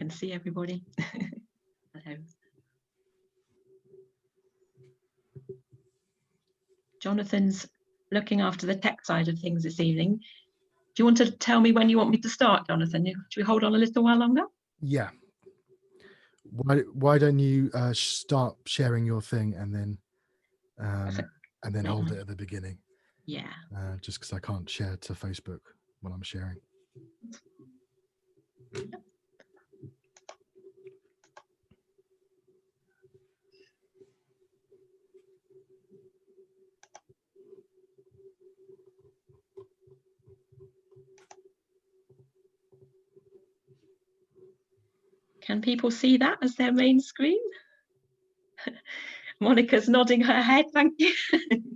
can see everybody. Hello. Jonathan's looking after the tech side of things this evening. Do you want to tell me when you want me to start, Jonathan? Should we hold on a little while longer? Yeah. Why don't you start sharing your thing and then hold it at the beginning? Yeah. Just because I can't share to Facebook when I'm sharing. Yep. Can people see that as their main screen? Monica's nodding her head, thank you. Okay,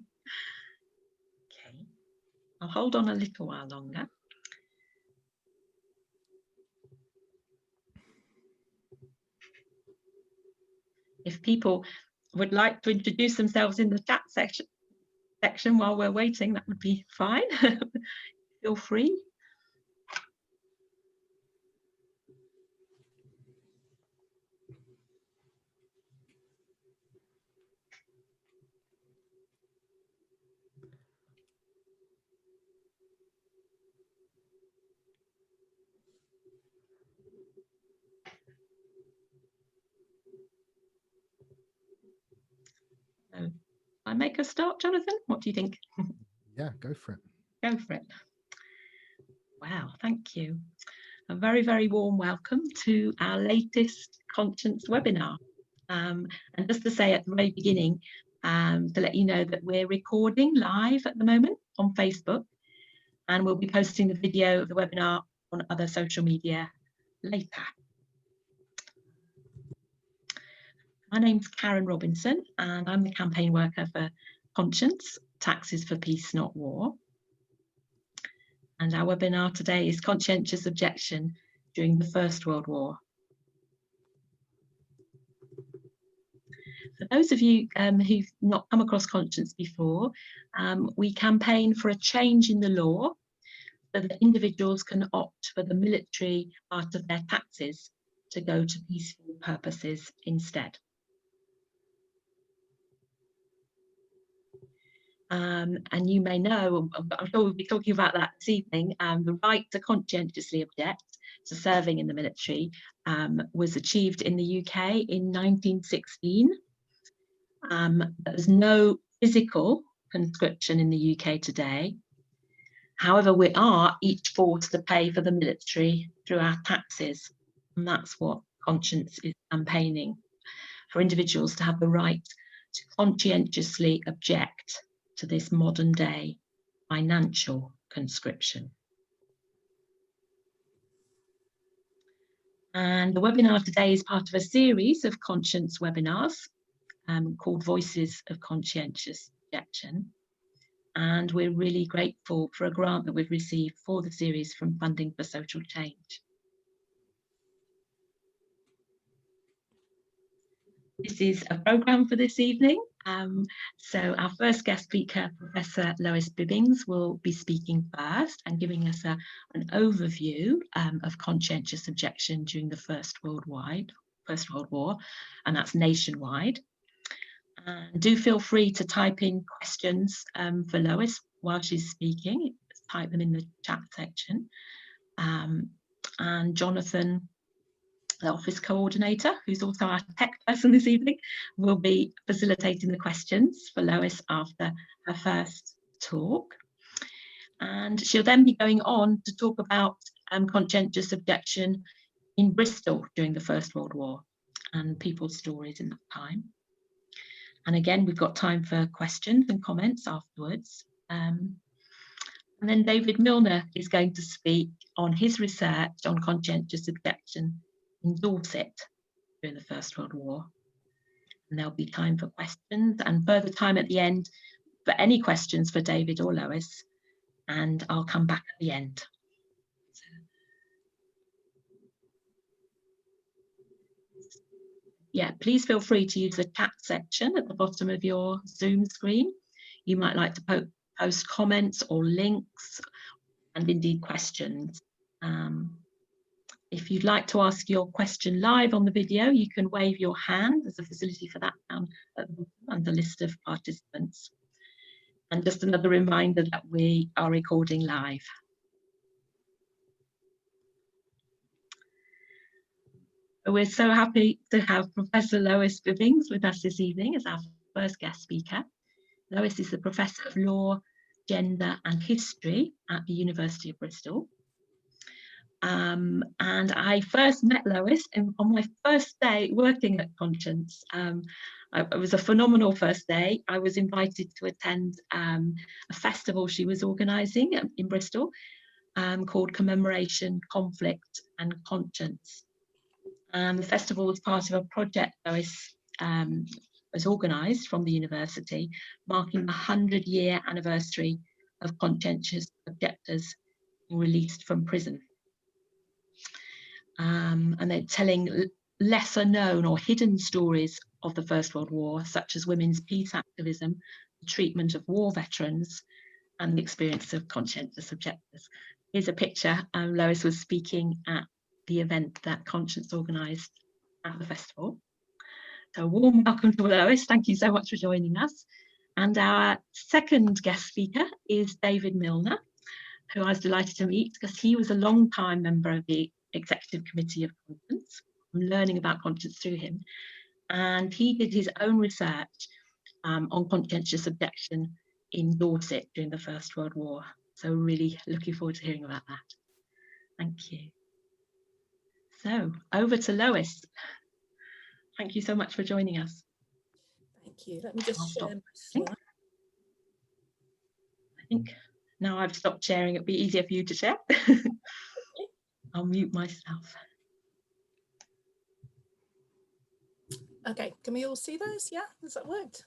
I'll hold on a little while longer. If people would like to introduce themselves in the chat section while we're waiting, that would be fine. Feel free. So, I make a start, Jonathan? What do you think? Yeah, go for it. Go for it. Wow, thank you. A very, very warm welcome to our latest Conscience webinar. And just to say at the very beginning, to let you know that we're recording live at the moment on Facebook, and we'll be posting the video of the webinar on other social media later. My name's Karen Robinson, and I'm the campaign worker for Conscience, Taxes for Peace, Not War. And our webinar today is Conscientious Objection during the First World War. For those of you who've not come across Conscience before, we campaign for a change in the law so that individuals can opt for the military part of their taxes to go to peaceful purposes instead. And you may know, I'm sure we'll be talking about that this evening, the right to conscientiously object to serving in the military was achieved in the UK in 1916. There's no physical conscription in the UK today. However, we are each forced to pay for the military through our taxes. And that's what Conscience is campaigning, for individuals to have the right to conscientiously object to this modern day financial conscription. And the webinar today is part of a series of Conscience webinars called Voices of Conscientious Objection. And we're really grateful for a grant that we've received for the series from Funding for Social Change. This is a programme for this evening. So our first guest speaker, Professor Lois Bibbings, will be speaking first and giving us an overview of conscientious objection during the First World War, and that's nationwide. And do feel free to type in questions for Lois while she's speaking. Just type them in the chat section. And Jonathan, the office coordinator, who's also our tech person this evening, will be facilitating the questions for Lois after her first talk. And she'll then be going on to talk about conscientious objection in Bristol during the First World War and people's stories in that time. And again, we've got time for questions and comments afterwards. And then David Milner is going to speak on his research on conscientious objection in Dorset during the First World War. And there'll be time for questions and further time at the end for any questions for David or Lois. And I'll come back at the end. Yeah, please feel free to use the chat section at the bottom of your Zoom screen. You might like to post comments or links and indeed questions. If you'd like to ask your question live on the video, you can wave your hand. There's a facility for that down at the bottom under list of participants. And just another reminder that we are recording live. We're so happy to have Professor Lois Bibbings with us this evening as our first guest speaker. Lois is the Professor of Law, Gender and History at the University of Bristol. And I first met Lois on my first day working at Conscience. It was a phenomenal first day. I was invited to attend a festival she was organising in Bristol called Commemoration, Conflict and Conscience. The festival was part of a project Lois was organised from the university, marking the 100-year anniversary of conscientious objectors being released from prison. And they're telling lesser known or hidden stories of the First World War, such as women's peace activism, the treatment of war veterans, and the experience of conscientious objectors. Here's a picture. Lois was speaking at the event that Conscience organised at the festival. So a warm welcome to Lois. Thank you so much for joining us. And our second guest speaker is David Milner, who I was delighted to meet because he was a long-time member of the Executive Committee of Conscience. I'm learning about Conscience through him. And he did his own research on conscientious objection in Dorset during the First World War. So really looking forward to hearing about that. Thank you. So over to Lois. Thank you so much for joining us. Thank you. Let me just share my slide. I think now I've stopped sharing, it'll be easier for you to share. I'll mute myself. Okay, can we all see those? Yeah, has that worked?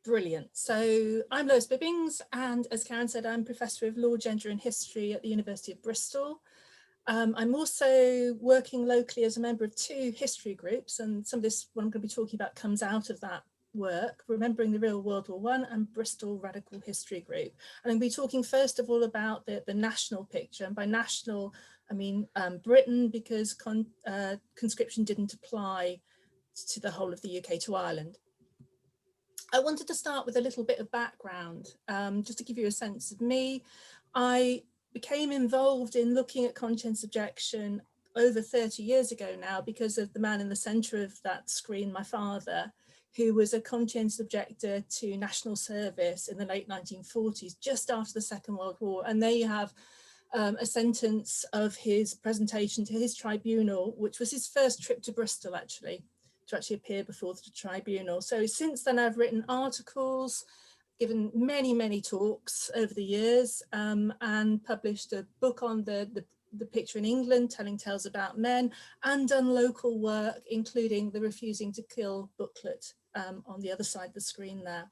Brilliant. So I'm Lois Bibbings, and as Karen said, I'm Professor of Law, Gender and History at the University of Bristol. I'm also working locally as a member of 2 history groups, and some of this, what I'm going to be talking about, comes out of that work, Remembering the Real World War I and Bristol Radical History Group. And I'll be talking first of all about the national picture, and by national I mean Britain, because conscription didn't apply to the whole of the UK to Ireland. I wanted to start with a little bit of background, just to give you a sense of me. I became involved in looking at conscientious objection over 30 years ago now because of the man in the centre of that screen, my father, who was a conscientious objector to national service in the late 1940s, just after the Second World War. And there you have a sentence of his presentation to his tribunal, which was his first trip to Bristol, actually, to actually appear before the tribunal. So since then, I've written articles, given many talks over the years, and published a book on the picture in England, telling tales about men, and done local work, including the Refusing to Kill booklet on the other side of the screen there.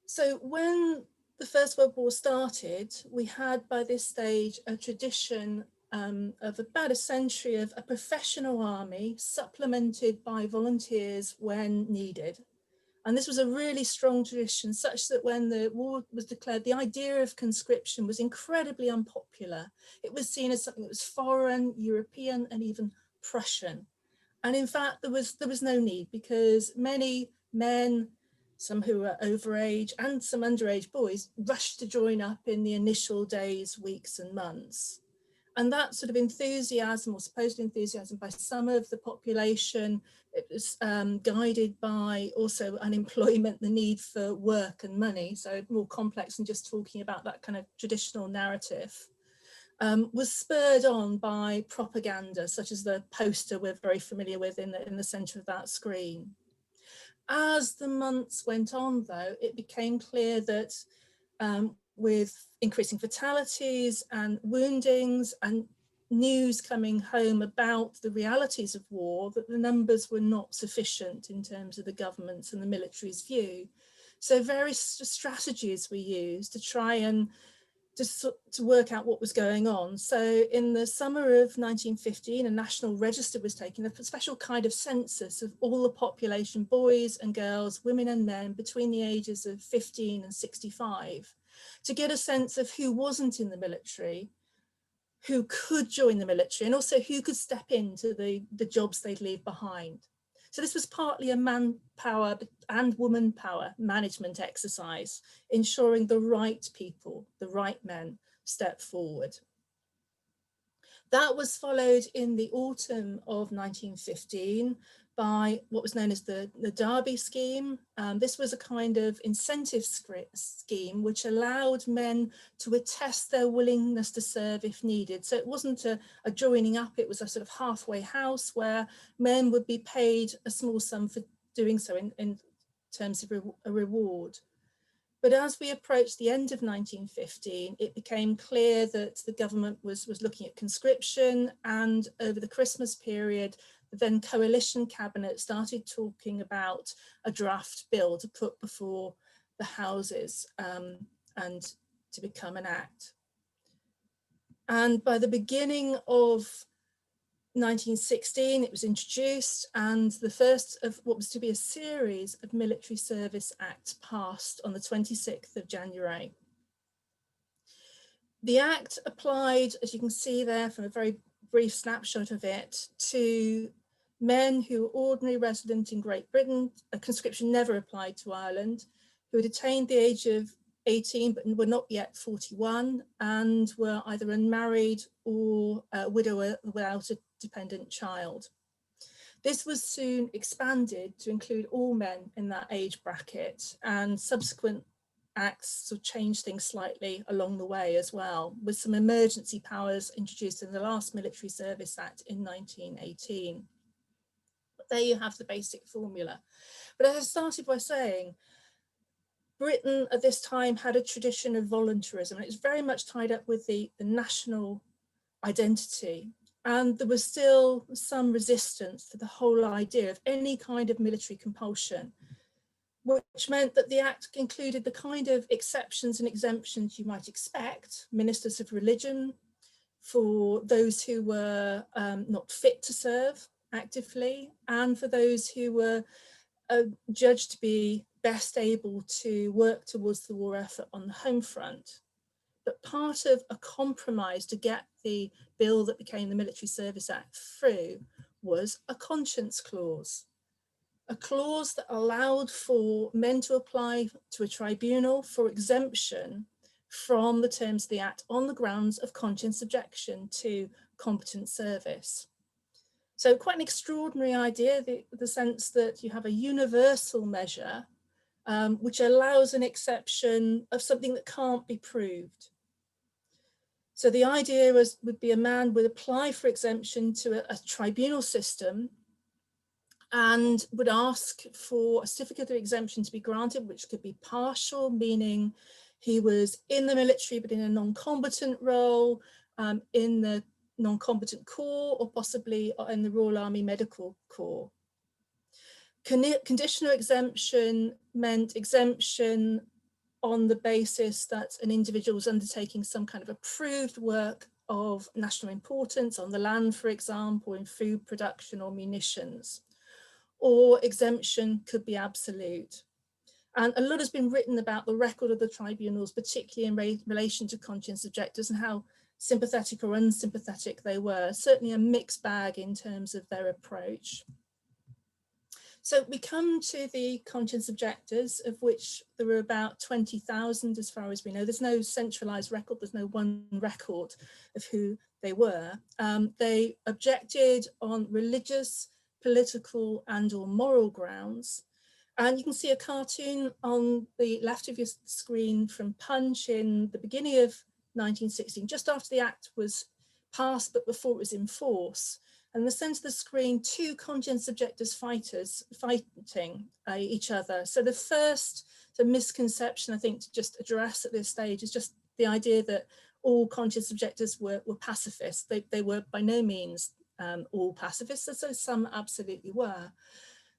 So when the First World War started, we had by this stage a tradition of about a century of a professional army supplemented by volunteers when needed. And this was a really strong tradition, such that when the war was declared, the idea of conscription was incredibly unpopular. It was seen as something that was foreign, European, and even Prussian. And in fact, there was no need, because many men, some who were overage and some underage boys, rushed to join up in the initial days, weeks, and months. And that sort of enthusiasm, or supposed enthusiasm, by some of the population, it was guided by also unemployment, the need for work and money, so more complex than just talking about that kind of traditional narrative, was spurred on by propaganda, such as the poster we're very familiar with in the centre of that screen. As the months went on, though, it became clear that with increasing fatalities and woundings and news coming home about the realities of war, that the numbers were not sufficient in terms of the government's and the military's view. So various strategies were used to try and to work out what was going on. So in the summer of 1915, a national register was taken, a special kind of census of all the population, boys and girls, women and men, between the ages of 15 and 65. to get a sense of who wasn't in the military, who could join the military, and also who could step into the jobs they'd leave behind. So this was partly a manpower and woman power management exercise, ensuring the right people, the right men, step forward. That was followed in the autumn of 1915 by what was known as the Derby scheme. This was a kind of incentive scheme which allowed men to attest their willingness to serve if needed. So it wasn't a joining up, it was a sort of halfway house where men would be paid a small sum for doing so in terms of a reward. But as we approached the end of 1915, it became clear that the government was looking at conscription, and over the Christmas period, the then coalition cabinet started talking about a draft bill to put before the Houses and to become an act. And by the beginning of 1916, it was introduced, and the first of what was to be a series of military service acts passed on the 26th of January. The act applied, as you can see there from a very brief snapshot of it, to men who were ordinary resident in Great Britain. A conscription never applied to Ireland, who had attained the age of 18 but were not yet 41 and were either unmarried or a widower without a dependent child. This was soon expanded to include all men in that age bracket, and subsequent acts sort of changed things slightly along the way as well, with some emergency powers introduced in the last Military Service Act in 1918. But there you have the basic formula. But as I started by saying, Britain at this time had a tradition of voluntarism, and it's very much tied up with the national identity. And there was still some resistance to the whole idea of any kind of military compulsion, which meant that the Act included the kind of exceptions and exemptions you might expect: ministers of religion, for those who were not fit to serve actively, and for those who were judged to be best able to work towards the war effort on the home front. But part of a compromise to get the bill that became the Military Service Act through was a conscience clause, a clause that allowed for men to apply to a tribunal for exemption from the terms of the Act on the grounds of conscientious objection to competent service. So quite an extraordinary idea, the sense that you have a universal measure which allows an exception of something that can't be proved. So the idea would be a man would apply for exemption to a tribunal system and would ask for a certificate of exemption to be granted, which could be partial, meaning he was in the military but in a non-combatant role, in the non-combatant corps, or possibly in the Royal Army Medical Corps. Conditional exemption meant exemption on the basis that an individual was undertaking some kind of approved work of national importance on the land, for example, in food production or munitions. Or exemption could be absolute. And a lot has been written about the record of the tribunals, particularly in relation to conscientious objectors and how sympathetic or unsympathetic they were. Certainly a mixed bag in terms of their approach. So we come to the conscientious objectors, of which there were about 20,000 as far as we know. There's no centralised record, there's no one record of who they were. They objected on religious, political and or moral grounds. And you can see a cartoon on the left of your screen from Punch in the beginning of 1916, just after the Act was passed, but before it was in force. And in the centre of the screen, two conscientious objectors fighting each other. So the first misconception, I think, to just address at this stage is just the idea that all conscientious objectors were pacifists. They were by no means all pacifists, so some absolutely were.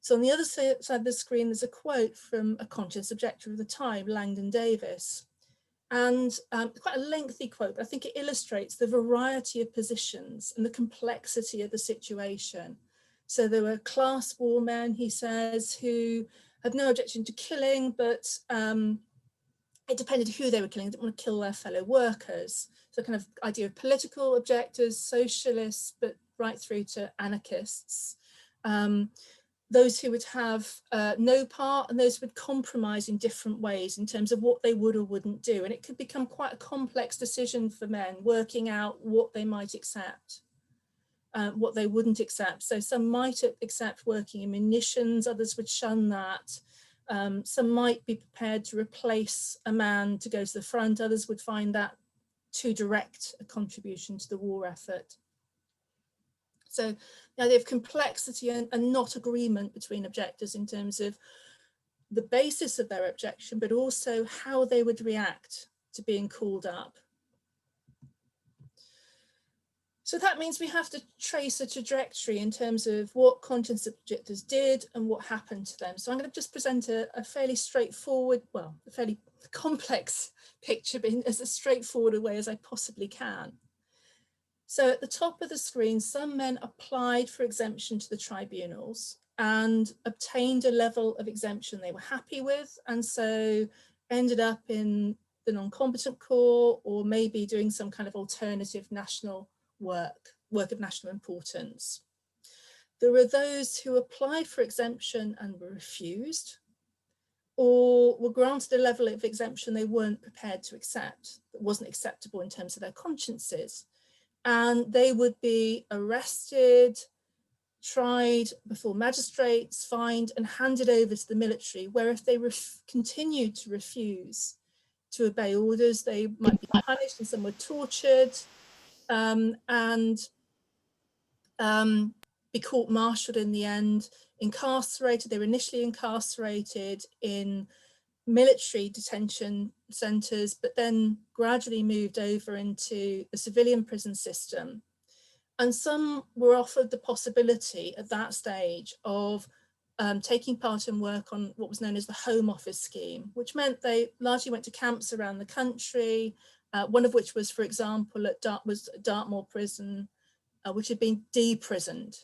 So on the other side of the screen, there's a quote from a conscientious objector of the time, Langdon Davis. And quite a lengthy quote, but I think it illustrates the variety of positions and the complexity of the situation. So there were class war men, he says, who had no objection to killing, but it depended who they were killing. They didn't want to kill their fellow workers. So kind of idea of political objectors, socialists, but right through to anarchists. Those who would have no part, and those who would compromise in different ways in terms of what they would or wouldn't do. And it could become quite a complex decision for men, working out what they might accept, what they wouldn't accept. So some might accept working in munitions, others would shun that. Some might be prepared to replace a man to go to the front, others would find that too direct a contribution to the war effort. So the idea of complexity and not agreement between objectors in terms of the basis of their objection, but also how they would react to being called up. So that means we have to trace a trajectory in terms of what conscientious objectors did and what happened to them. So I'm going to just present a fairly straightforward, well, a fairly complex picture, but in as a straightforward way as I possibly can. So at the top of the screen, some men applied for exemption to the tribunals and obtained a level of exemption they were happy with, and so ended up in the non-combatant corps, or maybe doing some kind of alternative national work of national importance. There were those who applied for exemption and were refused, or were granted a level of exemption they weren't prepared to accept, that wasn't acceptable in terms of their consciences. And they would be arrested, tried before magistrates, fined and handed over to the military, where if they continued to refuse to obey orders, they might be punished, and some were tortured, and be court-martialed in the end, incarcerated. They were initially incarcerated in military detention centres, but then gradually moved over into the civilian prison system. And some were offered the possibility at that stage of taking part in work on what was known as the Home Office scheme, which meant they largely went to camps around the country, one of which was, for example, at Dartmoor Prison, which had been deprisoned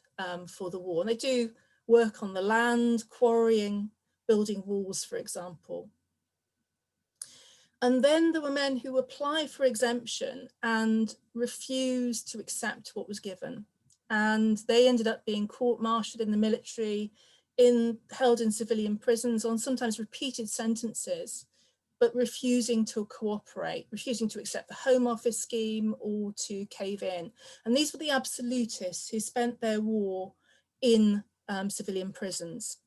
for the war. And they do work on the land, quarrying, building walls, for example. And then there were men who applied for exemption and refused to accept what was given. And they ended up being court-martialed in the military, held in civilian prisons on sometimes repeated sentences, but refusing to cooperate, refusing to accept the Home Office scheme or to cave in. And these were the absolutists who spent their war in civilian prisons.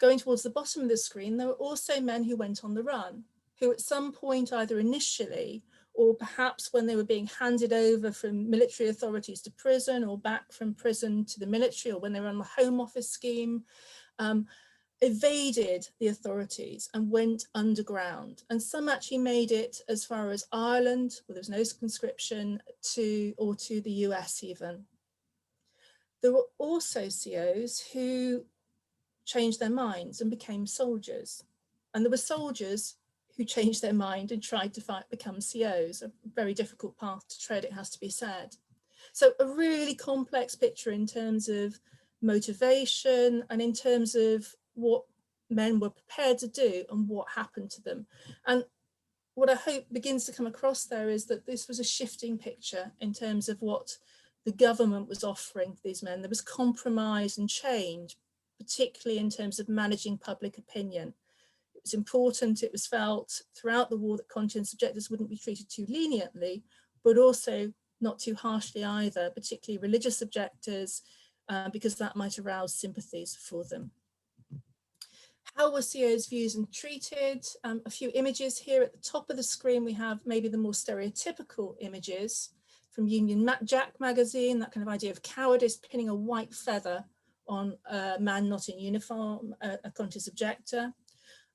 Going towards the bottom of the screen, there were also men who went on the run, who at some point, either initially or perhaps when they were being handed over from military authorities to prison, or back from prison to the military, or when they were on the Home Office scheme, evaded the authorities and went underground. And some actually made it as far as Ireland, where there was no conscription, or to the US even. There were also COs who changed their minds and became soldiers. And there were soldiers who changed their mind and tried to become COs, a very difficult path to tread, it has to be said. So a really complex picture in terms of motivation and in terms of what men were prepared to do and what happened to them. And what I hope begins to come across there is that this was a shifting picture in terms of what the government was offering these men. There was compromise and change, particularly in terms of managing public opinion. It was important, it was felt throughout the war that conscientious objectors wouldn't be treated too leniently, but also not too harshly either, particularly religious objectors, because that might arouse sympathies for them. How were COs viewed and treated? A few images here at the top of the screen. We have maybe the more stereotypical images from Union Jack magazine, that kind of idea of cowardice, pinning a white feather on a man not in uniform, a conscientious objector.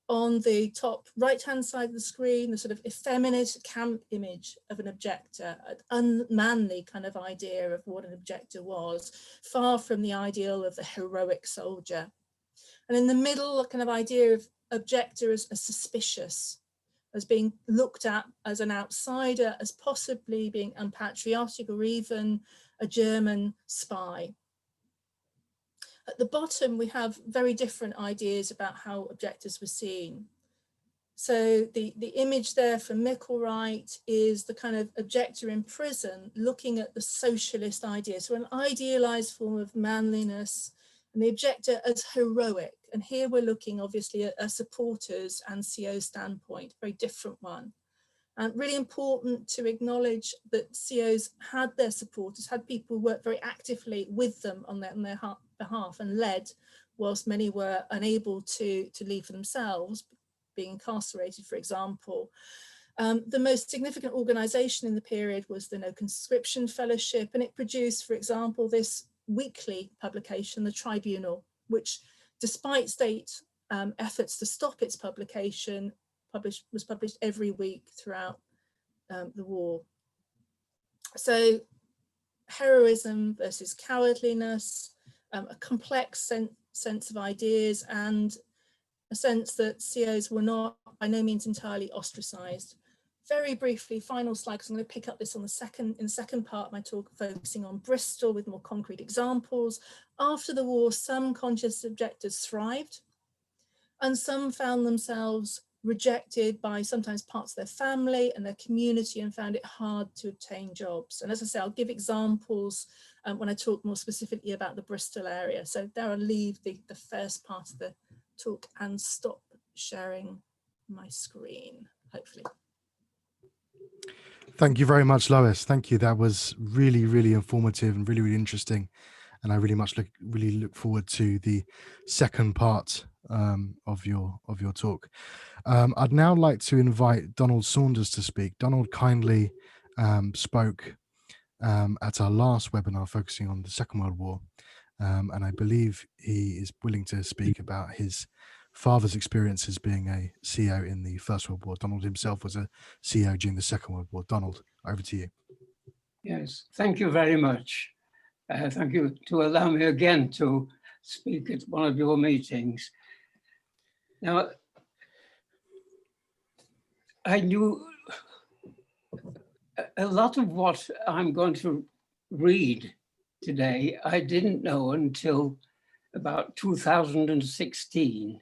On the top right-hand side of the screen, the sort of effeminate camp image of an objector, an unmanly kind of idea of what an objector was, far from the ideal of the heroic soldier. And in the middle, a kind of idea of objector as suspicious, as being looked at as an outsider, as possibly being unpatriotic or even a German spy. At the bottom, we have very different ideas about how objectors were seen. So the image there from Micklewright is the kind of objector in prison looking at the socialist idea, so an idealized form of manliness, and the objector as heroic. And here we're looking obviously at a supporters and CO standpoint, very different one. And really important to acknowledge that COs had their supporters, had people who worked very actively with them on their behalf and led, whilst many were unable to leave for themselves, being incarcerated, for example. The most significant organisation in the period was the No Conscription Fellowship, and it produced, for example, this weekly publication, The Tribunal, which, despite state efforts to stop its publication, was published every week throughout the war. So heroism versus cowardliness, a complex sense of ideas, and a sense that COs were not by no means entirely ostracized. Very briefly, final slide, because I'm going to pick up this on in the second part of my talk, focusing on Bristol with more concrete examples. After the war, some conscious objectors thrived, and some found themselves rejected by sometimes parts of their family and their community, and found it hard to obtain jobs. And as I say, I'll give examples when I talk more specifically about the Bristol area. So there I'll leave the first part of the talk and stop sharing my screen, hopefully. Thank you very much, Lois. Thank you. That was really, really informative and really, really interesting. And I really look forward to the second part of your talk. I'd now like to invite Donald Saunders to speak. Donald kindly spoke at our last webinar focusing on the Second World War. And I believe he is willing to speak about his father's experiences being a CO in the First World War. Donald himself was a CO during the Second World War. Donald, over to you. Yes, thank you very much. Thank you to allow me again to speak at one of your meetings. Now, I knew a lot of what I'm going to read today, I didn't know until about 2016.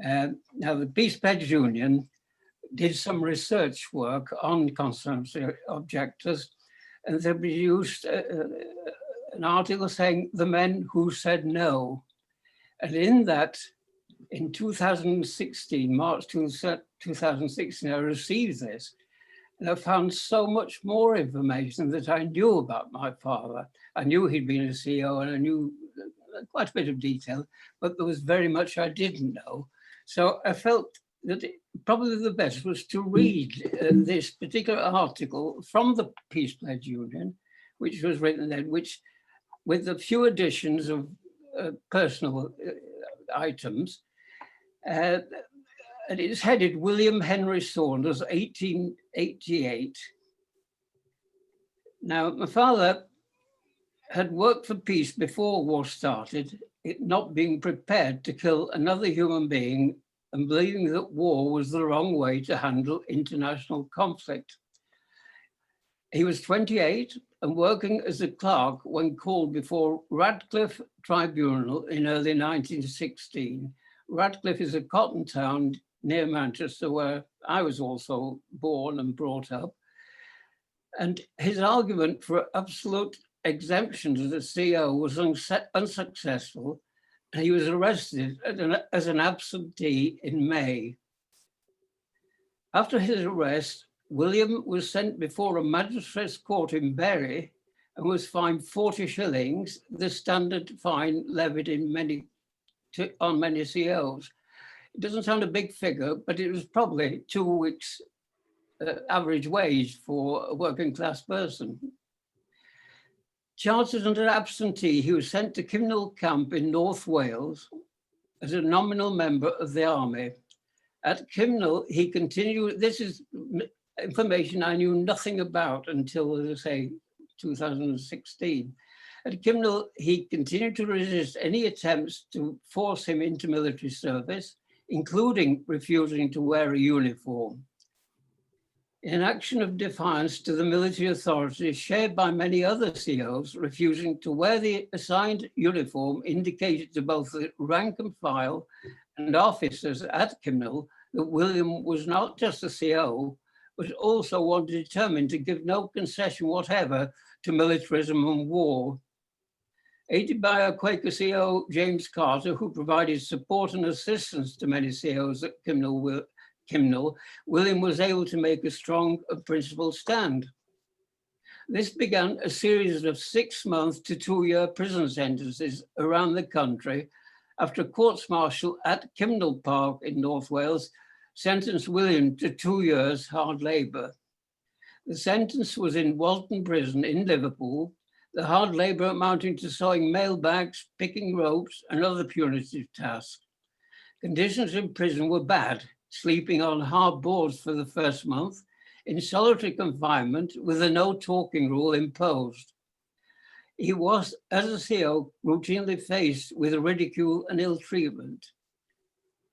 Now, the Peace Pledge Union did some research work on conscientious objectors, and they produced an article saying the men who said no. And in that, in 2016, March 2016, I received this, and I found so much more information that I knew about my father. I knew he'd been a CEO, and I knew quite a bit of detail, but there was very much I didn't know. So I felt that probably the best was to read this particular article from the Peace Pledge Union, which was written then, which, with a few additions of personal items, and it's headed William Henry Saunders, 1888. Now, my father had worked for peace before war started, it not being prepared to kill another human being and believing that war was the wrong way to handle international conflict. He was 28 and working as a clerk when called before Radcliffe Tribunal in early 1916. Radcliffe is a cotton town near Manchester, where I was also born and brought up. And his argument for absolute exemption to the CO was unsuccessful, and he was arrested as an absentee in May. After his arrest, William was sent before a magistrate's court in Bury and was fined 40 shillings, the standard fine levied on many COs. It doesn't sound a big figure, but it was probably 2 weeks average wage for a working class person. Chartered under absentee, he was sent to Kimnall Camp in North Wales as a nominal member of the army. At Kimnall, he continued, this is information I knew nothing about until, as I say, 2016. At Kimnall, he continued to resist any attempts to force him into military service, including refusing to wear a uniform. In an action of defiance to the military authorities shared by many other COs, refusing to wear the assigned uniform indicated to both the rank and file and officers at Kimnall that William was not just a CO, but also one determined to give no concession whatever to militarism and war. Aided by our Quaker CO, James Carter, who provided support and assistance to many COs at Kimnel, William was able to make a strong and principled stand. This began a series of 6-month to 2-year prison sentences around the country after courts-martial at Kimnel Park in North Wales sentenced William to 2 years hard labour. The sentence was in Walton Prison in Liverpool, the hard labour amounting to sewing mailbags, picking ropes and other punitive tasks. Conditions in prison were bad, sleeping on hard boards for the first month, in solitary confinement with a no talking rule imposed. He was, as a CO, routinely faced with ridicule and ill treatment.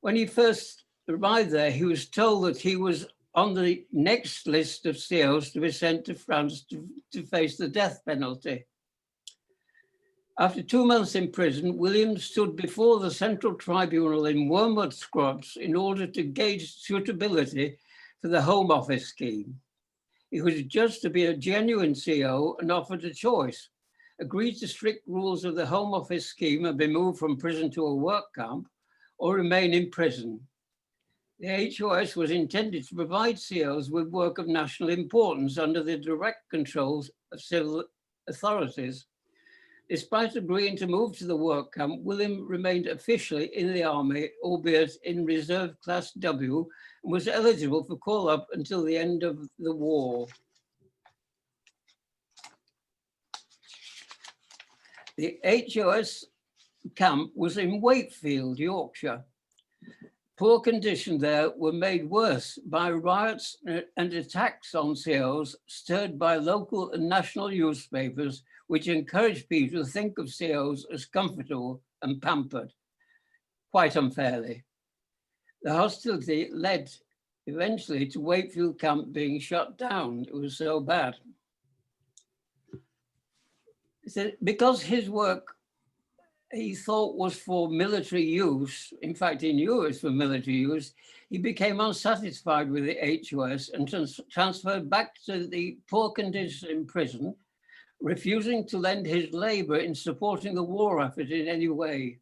When he first arrived there, he was told that he was on the next list of COs to be sent to France to face the death penalty. After 2 months in prison, William stood before the Central Tribunal in Wormwood Scrubs in order to gauge suitability for the Home Office scheme. He was judged to be a genuine CO and offered a choice: agree to strict rules of the Home Office scheme and be moved from prison to a work camp, or remain in prison. The HOS was intended to provide COs with work of national importance under the direct controls of civil authorities. Despite agreeing to move to the work camp, William remained officially in the army, albeit in Reserve Class W, and was eligible for call-up until the end of the war. The HOS camp was in Wakefield, Yorkshire. Poor conditions there were made worse by riots and attacks on COs stirred by local and national newspapers, which encouraged people to think of COs as comfortable and pampered, quite unfairly. The hostility led eventually to Wakefield camp being shut down. It was so bad. So because his work he thought was for military use, in fact, he knew it was for military use, he became unsatisfied with the HOS and transferred back to the poor conditions in prison, refusing to lend his labor in supporting the war effort in any way.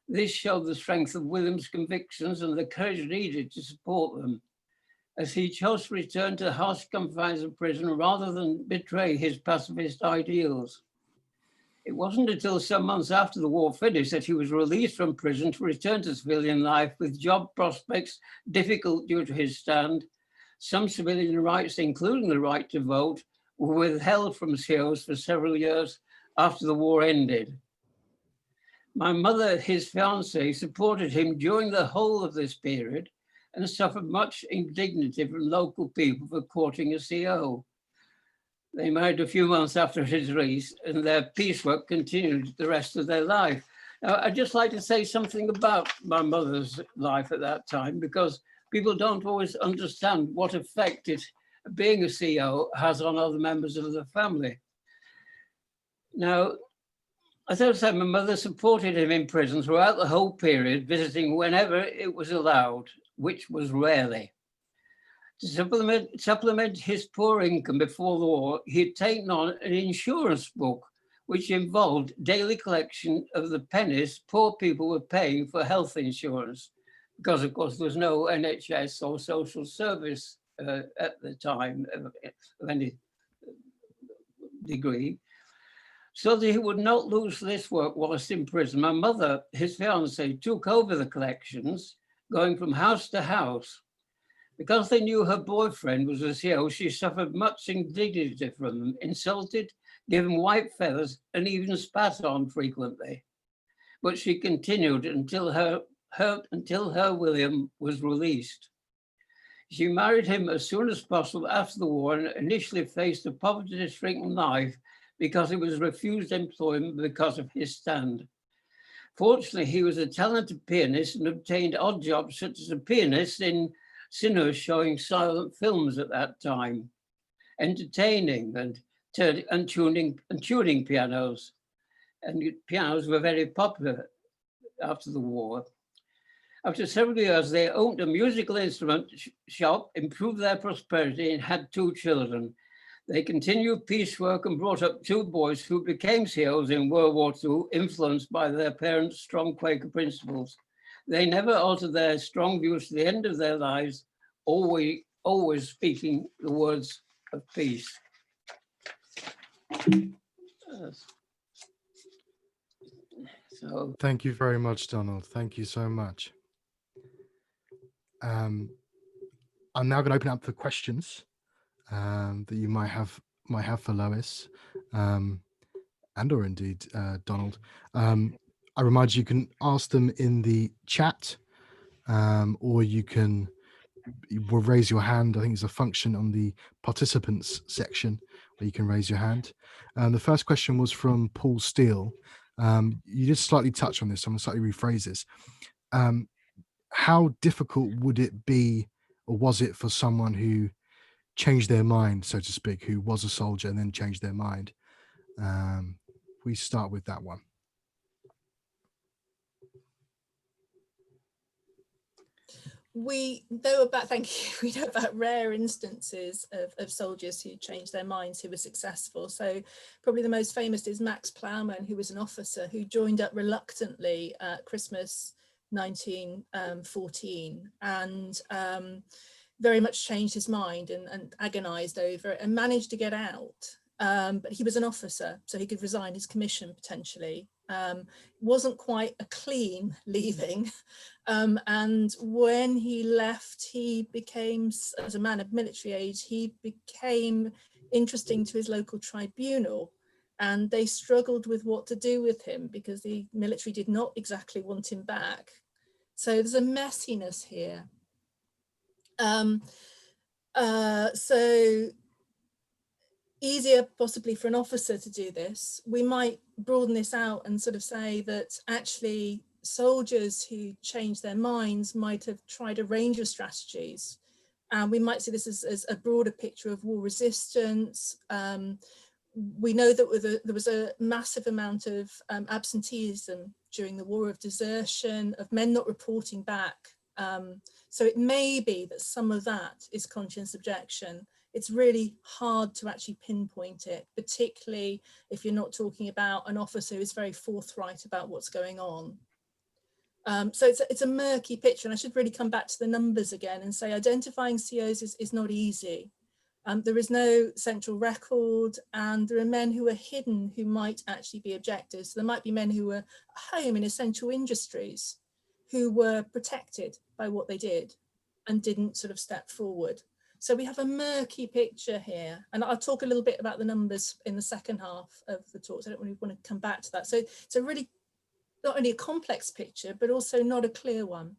This showed the strength of William's convictions and the courage needed to support them, as he chose to return to the harsh confines of prison rather than betray his pacifist ideals. It wasn't until some months after the war finished that he was released from prison to return to civilian life with job prospects difficult due to his stand. Some civilian rights, including the right to vote, were withheld from COs for several years after the war ended. My mother, his fiancée, supported him during the whole of this period and suffered much indignity from local people for courting a CO. They married a few months after his release, and their peace work continued the rest of their life. Now, I'd just like to say something about my mother's life at that time, because people don't always understand what effect being a CO has on other members of the family. Now, as I said, my mother supported him in prison throughout the whole period, visiting whenever it was allowed, which was rarely. To supplement his poor income before the war, he had taken on an insurance book, which involved daily collection of the pennies poor people were paying for health insurance, because of course there was no NHS or social service at the time of any degree. So that he would not lose this work whilst in prison, my mother, his fiancée, took over the collections, going from house to house. Because they knew her boyfriend was a CO, she suffered much indignity from them, insulted, given white feathers, and even spat on frequently. But she continued until her William was released. She married him as soon as possible after the war and initially faced a poverty-stricken life because he was refused employment because of his stand. Fortunately, he was a talented pianist and obtained odd jobs such as a pianist in cinemas showing silent films at that time, entertaining and tuning pianos. And pianos were very popular after the war. After several years, they owned a musical instrument shop, improved their prosperity, and had 2 children. They continued peace work and brought up 2 boys who became COs in World War II, influenced by their parents' strong Quaker principles. They never altered their strong views to the end of their lives, always speaking the words of peace. So, Thank you very much, Donald. Thank you so much. I'm now going to open up for questions that you might have for Lois, and or indeed Donald. I remind you can ask them in the chat, or you will raise your hand. I think there's a function on the participants section where you can raise your hand. The first question was from Paul Steele. You did slightly touch on this, so I'm going to slightly rephrase this. How difficult would it be, or was it, for someone who changed their mind, so to speak, who was a soldier and then changed their mind? We start with that one. We know about rare instances of soldiers who changed their minds, who were successful. So probably the most famous is Max Plowman, who was an officer who joined up reluctantly at Christmas 1914 and very much changed his mind and agonized over it and managed to get out. But he was an officer, so he could resign his commission potentially. Wasn't quite a clean leaving. And when he left, he became, as a man of military age, he became interesting to his local tribunal. And they struggled with what to do with him because the military did not exactly want him back. So there's a messiness here. So easier possibly for an officer to do this. We might broaden this out and sort of say that actually soldiers who change their minds might have tried a range of strategies. And we might see this as a broader picture of war resistance. We know that there was a massive amount of absenteeism during the war, of desertion, of men not reporting back. So it may be that some of that is conscientious objection. It's really hard to actually pinpoint it, particularly if you're not talking about an officer who is very forthright about what's going on. So it's a murky picture, and I should really come back to the numbers again and say identifying COs is not easy. There is no central record, and there are men who are hidden who might actually be objectors. So there might be men who were at home in essential industries who were protected by what they did and didn't sort of step forward. So we have a murky picture here, and I'll talk a little bit about the numbers in the second half of the talk. So I don't really want to come back to that. So it's a really not only a complex picture, but also not a clear one.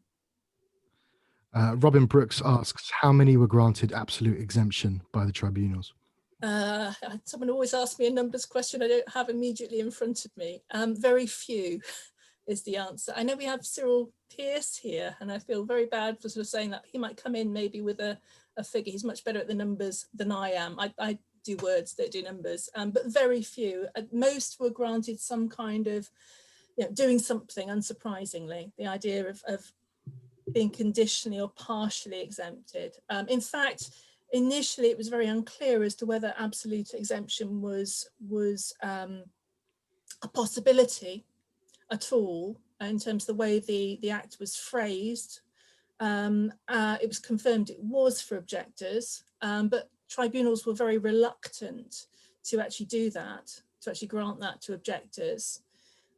Robin Brooks asks, how many were granted absolute exemption by the tribunals? Someone always asks me a numbers question I don't have immediately in front of me. Very few is the answer. I know we have Cyril Pearce here, and I feel very bad for sort of saying that. He might come in maybe with a figure. He's much better at the numbers than I am. I do words, that do numbers, but very few. Most were granted some kind of, doing something, unsurprisingly. The idea of being conditionally or partially exempted. In fact, initially it was very unclear as to whether absolute exemption was a possibility at all in terms of the way the act was phrased. It was confirmed it was for objectors, but tribunals were very reluctant to actually do that, to actually grant that to objectors.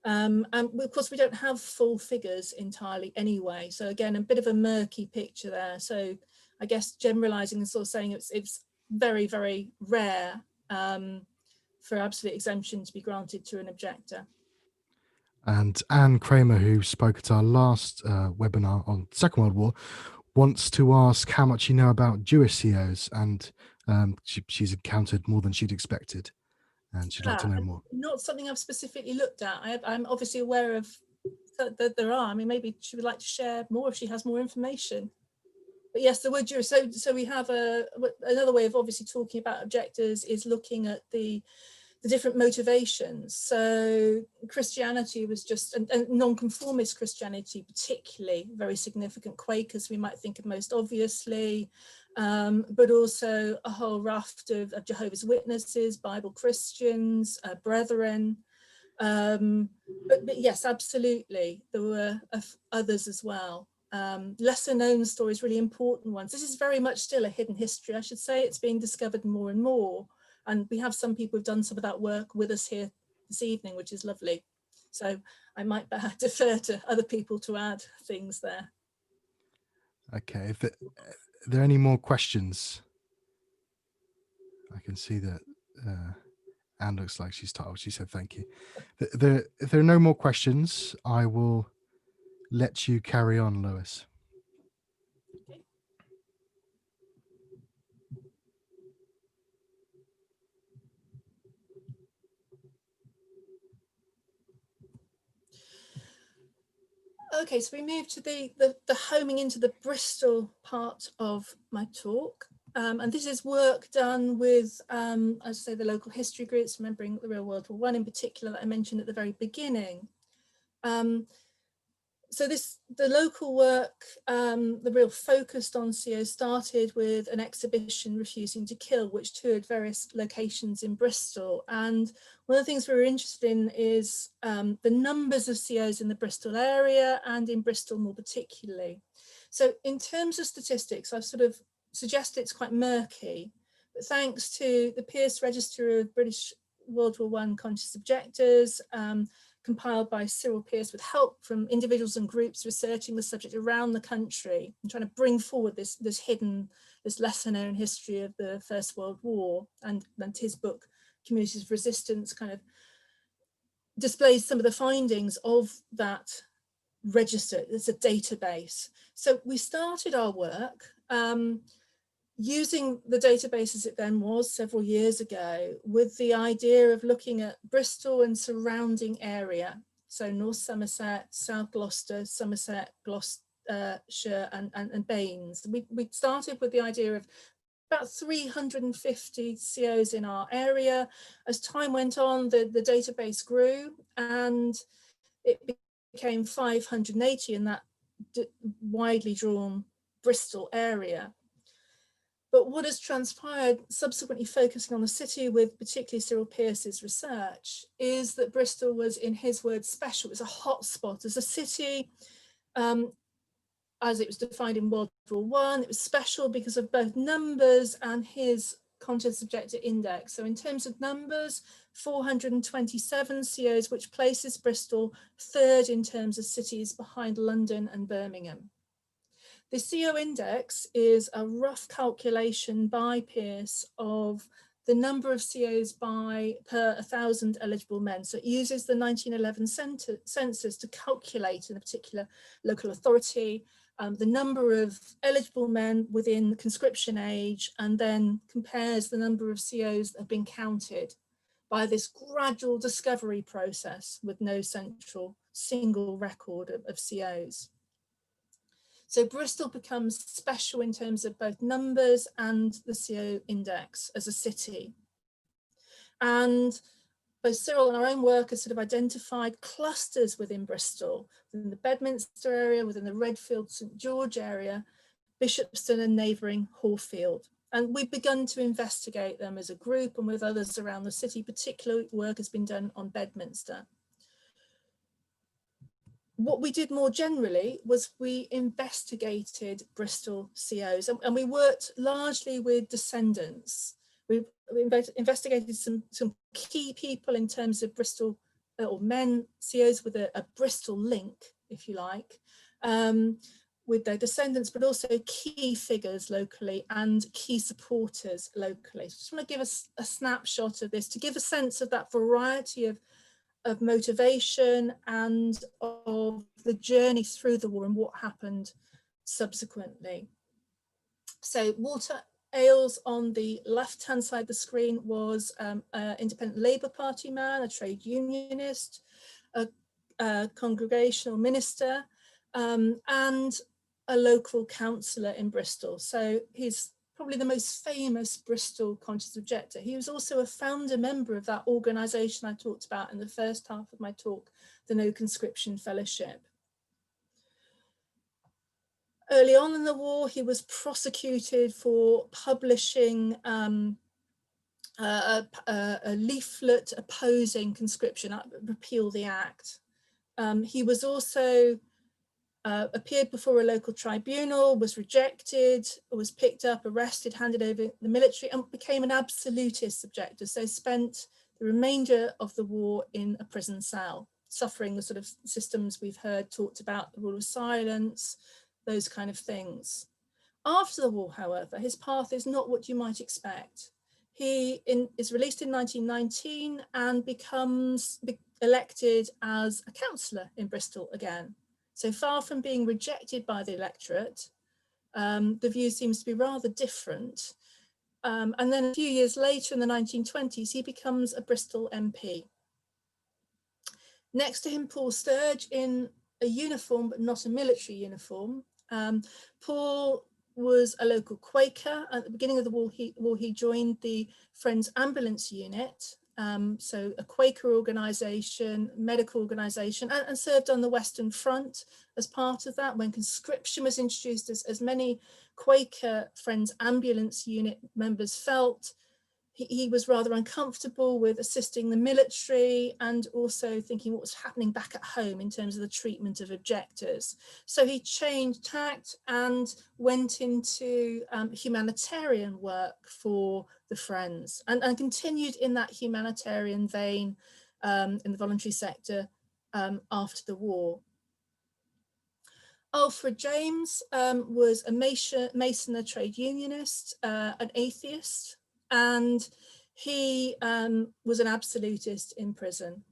And of course, we don't have full figures entirely anyway. So again, a bit of a murky picture there. So I guess generalizing and sort of saying it's very, very rare for absolute exemption to be granted to an objector. And Anne Kramer, who spoke at our last webinar on the Second World War, wants to ask how much you know about Jewish COs, and she's encountered more than she'd expected, and she'd like to know more. Not something I've specifically looked at. I'm obviously aware of that there are. I mean, maybe she would like to share more if she has more information. But yes, there were Jewish. So we have another way of obviously talking about objectors is looking at the the different motivations. So Christianity was just, and non-conformist Christianity particularly, very significant. Quakers we might think of most obviously, but also a whole raft of Jehovah's Witnesses, Bible Christians, Brethren. But yes, absolutely, there were others as well. Lesser known stories, really important ones. This is very much still a hidden history, I should say. It's being discovered more and more. And we have some people who've done some of that work with us here this evening, which is lovely. So I might defer to other people to add things there. Okay, if there are any more questions? I can see that Anne looks like she's tired. She said thank you. If there are no more questions, I will let you carry on, Lois. Okay, so we move to the homing into the Bristol part of my talk. And this is work done with, as I say, the local history groups, remembering the Real World War I in particular that I mentioned at the very beginning. So the local work, the real focused on CO started with an exhibition, Refusing to Kill, which toured various locations in Bristol. And one of the things we were interested in is the numbers of COs in the Bristol area and in Bristol more particularly. So in terms of statistics, I've sort of suggested it's quite murky, but thanks to the Pierce Register of British World War I Conscientious Objectors, compiled by Cyril Pierce with help from individuals and groups researching the subject around the country and trying to bring forward this lesser known history of the First World War. And his book, Communities of Resistance, kind of displays some of the findings of that register. It's a database. So we started our work using the database as it then was several years ago, with the idea of looking at Bristol and surrounding area. So North Somerset, South Gloucester, Somerset, Gloucestershire and Baines. We started with the idea of about 350 COs in our area. As time went on, the database grew and it became 580 in that widely drawn Bristol area. But what has transpired, subsequently focusing on the city with particularly Cyril Pierce's research, is that Bristol was, in his words, special. It was a hotspot as a city, as it was defined in World War I. It was special because of both numbers and his Conscientious Objection Index. So in terms of numbers, 427 COs, which places Bristol third in terms of cities behind London and Birmingham. The CO index is a rough calculation by Pierce of the number of COs per 1,000 eligible men. So it uses the 1911 census to calculate in a particular local authority the number of eligible men within the conscription age, and then compares the number of COs that have been counted by this gradual discovery process with no central single record of COs. So Bristol becomes special in terms of both numbers and the CO index as a city. And both Cyril and our own work has sort of identified clusters within Bristol, within the Bedminster area, within the Redfield St George area, Bishopston and neighbouring Horfield. And we've begun to investigate them as a group and with others around the city. Particular work has been done on Bedminster. What we did more generally was we investigated Bristol COs, and we worked largely with descendants. We investigated some key people in terms of Bristol or men COs with a Bristol link, if you like, with their descendants, but also key figures locally and key supporters locally. So I just want to give us a snapshot of this to give a sense of that variety of motivation and of the journey through the war and what happened subsequently. So Walter Ailes on the left-hand side of the screen was an independent Labour Party man, a trade unionist, a congregational minister, and a local councillor in Bristol. So his probably the most famous Bristol conscious objector. He was also a founder member of that organisation I talked about in the first half of my talk, the No Conscription Fellowship. Early on in the war, he was prosecuted for publishing a leaflet opposing conscription, repeal the act. He was also appeared before a local tribunal, was rejected, was picked up, arrested, handed over the military, and became an absolutist objector. So spent the remainder of the war in a prison cell, suffering the sort of systems we've heard talked about, the rule of silence, those kind of things. After the war, however, his path is not what you might expect. He is released in 1919 and becomes elected as a councillor in Bristol again. So far from being rejected by the electorate, the view seems to be rather different. And then a few years later in the 1920s, he becomes a Bristol MP. Next to him, Paul Sturge in a uniform, but not a military uniform. Paul was a local Quaker. At the beginning of the war, he joined the Friends Ambulance Unit, so a Quaker organisation, medical organisation, and served on the Western Front as part of that when conscription was introduced. As many Quaker Friends Ambulance Unit members felt, he was rather uncomfortable with assisting the military and also thinking what was happening back at home in terms of the treatment of objectors. So he changed tact and went into humanitarian work for the Friends and continued in that humanitarian vein in the voluntary sector after the war. Alfred James was a Mason, a trade unionist, an atheist, and he was an absolutist in prison.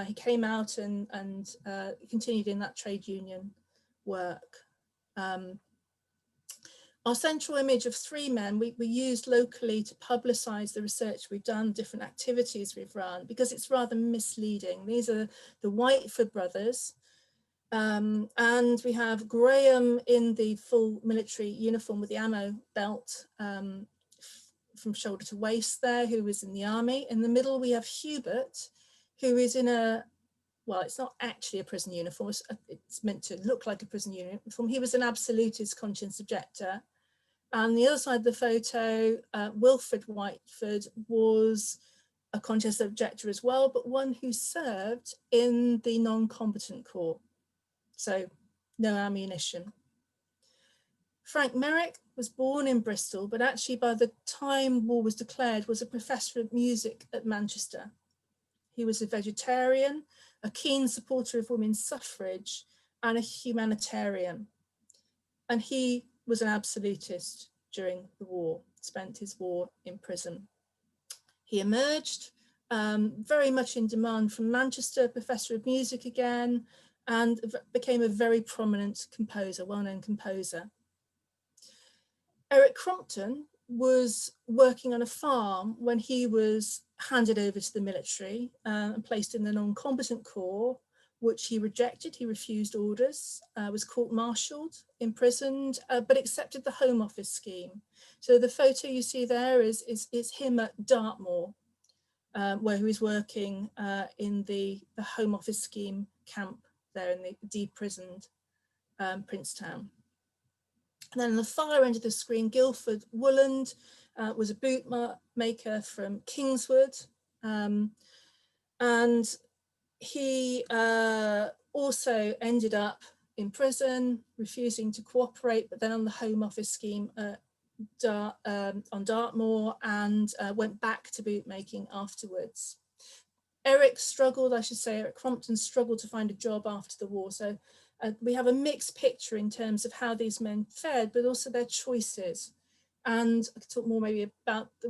He came out and continued in that trade union work. Our central image of three men we used locally to publicise the research we've done, different activities we've run, because it's rather misleading. These are the Whiteford brothers. And we have Graham in the full military uniform with the ammo belt from shoulder to waist there, who was in the army. In the middle, we have Hubert, who is in well, it's not actually a prison uniform, it's meant to look like a prison uniform. He was an absolutist conscience objector. And the other side of the photo, Wilfred Whiteford was a conscience objector as well, but one who served in the non-combatant corps. So no ammunition. Frank Merrick was born in Bristol, but actually by the time war was declared was a professor of music at Manchester. He was a vegetarian, a keen supporter of women's suffrage, and a humanitarian. And he was an absolutist during the war, spent his war in prison. He emerged very much in demand from Manchester, professor of music again, and became a very prominent composer, well-known composer. Eric Crompton was working on a farm when he was handed over to the military and placed in the non-combatant corps, which he rejected. He refused orders, was court-martialed, imprisoned, but accepted the Home Office scheme. So the photo you see there is him at Dartmoor, where he was working in the Home Office scheme camp there in the deprisoned Princetown. And then on the far end of the screen, Guildford Wooland was a boot maker from Kingswood. And he also ended up in prison, refusing to cooperate, but then on the Home Office scheme on Dartmoor, and went back to bootmaking afterwards. Eric Crompton struggled to find a job after the war. So we have a mixed picture in terms of how these men fared, but also their choices. And I could talk more we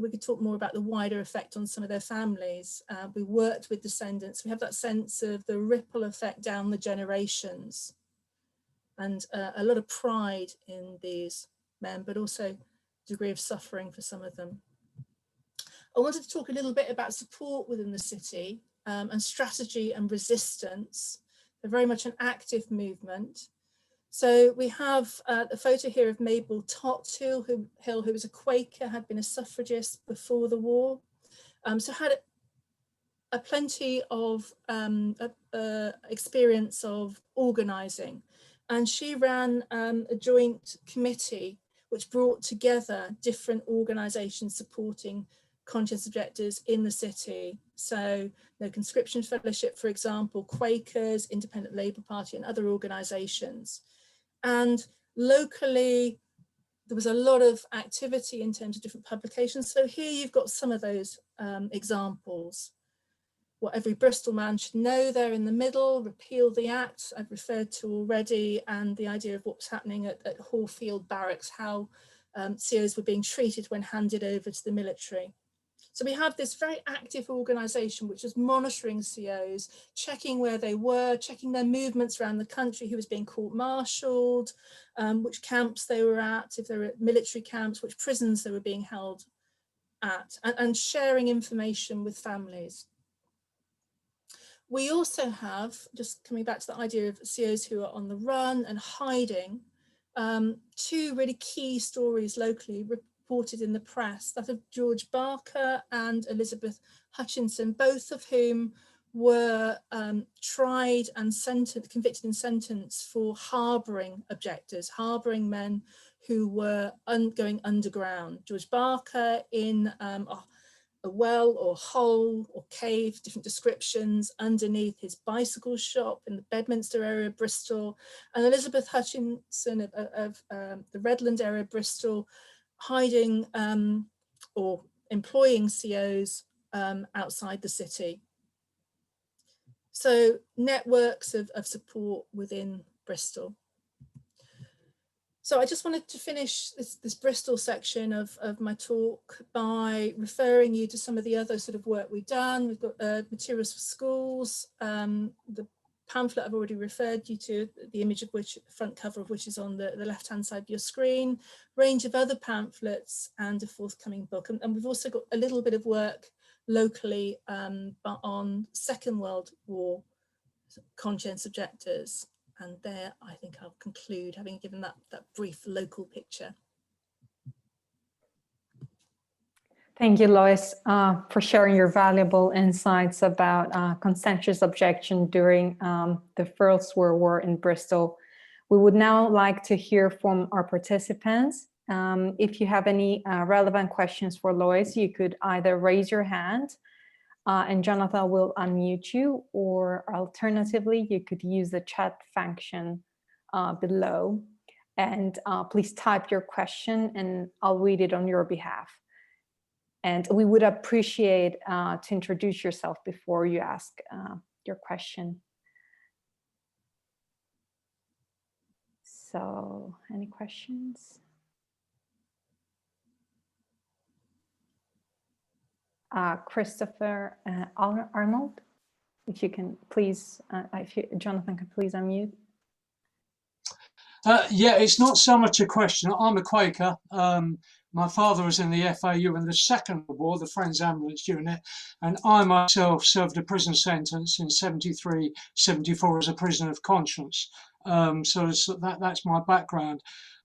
could talk more about the wider effect on some of their families. We worked with descendants. We have that sense of the ripple effect down the generations, and a lot of pride in these men, but also degree of suffering for some of them. I wanted to talk a little bit about support within the city and strategy and resistance. They're very much an active movement. So we have a photo here of Mabel Tothill, who was a Quaker, had been a suffragist before the war. So had a plenty of experience of organising. And she ran a joint committee which brought together different organisations supporting conscientious objectors in the city. So the Conscription Fellowship, for example, Quakers, Independent Labour Party and other organisations. And locally, there was a lot of activity in terms of different publications. So here you've got some of those examples. What every Bristol man should know there in the middle, repeal the Act, I've referred to already, and the idea of what was happening at Hallfield Barracks, how COs were being treated when handed over to the military. So we have this very active organisation which was monitoring COs, checking where they were, checking their movements around the country, who was being court-martialed, which camps they were at, if they were at military camps, which prisons they were being held at, and sharing information with families. We also have, just coming back to the idea of COs who are on the run and hiding, two really key stories locally reported in the press, that of George Barker and Elizabeth Hutchinson, both of whom were tried and convicted and sentenced for harbouring objectors, harbouring men who were going underground. George Barker in a well or hole or cave, different descriptions, underneath his bicycle shop in the Bedminster area of Bristol, and Elizabeth Hutchinson of the Redland area of Bristol, hiding or employing COs outside the city. So networks of support within Bristol. So I just wanted to finish this Bristol section of my talk by referring you to some of the other sort of work we've done. We've got materials for schools, the pamphlet I've already referred you to, the image of which, front cover of which is on the left-hand side of your screen, range of other pamphlets and a forthcoming book. And we've also got a little bit of work locally on Second World War conscientious objectors. And there, I think I'll conclude, having given that brief local picture. Thank you, Lois, for sharing your valuable insights about conscientious objection during the First World War in Bristol. We would now like to hear from our participants. If you have any relevant questions for Lois, you could either raise your hand and Jonathan will unmute you, or alternatively, you could use the chat function below. And please type your question and I'll read it on your behalf. And we would appreciate to introduce yourself before you ask your question. So, any questions? Christopher Arnold, if you can please, Jonathan can please unmute. Yeah, it's not so much a question. I'm a Quaker. My father was in the FAU in the Second World War, the Friends Ambulance Unit, and I myself served a prison sentence in 73, 74 as a prisoner of conscience. So that's my background.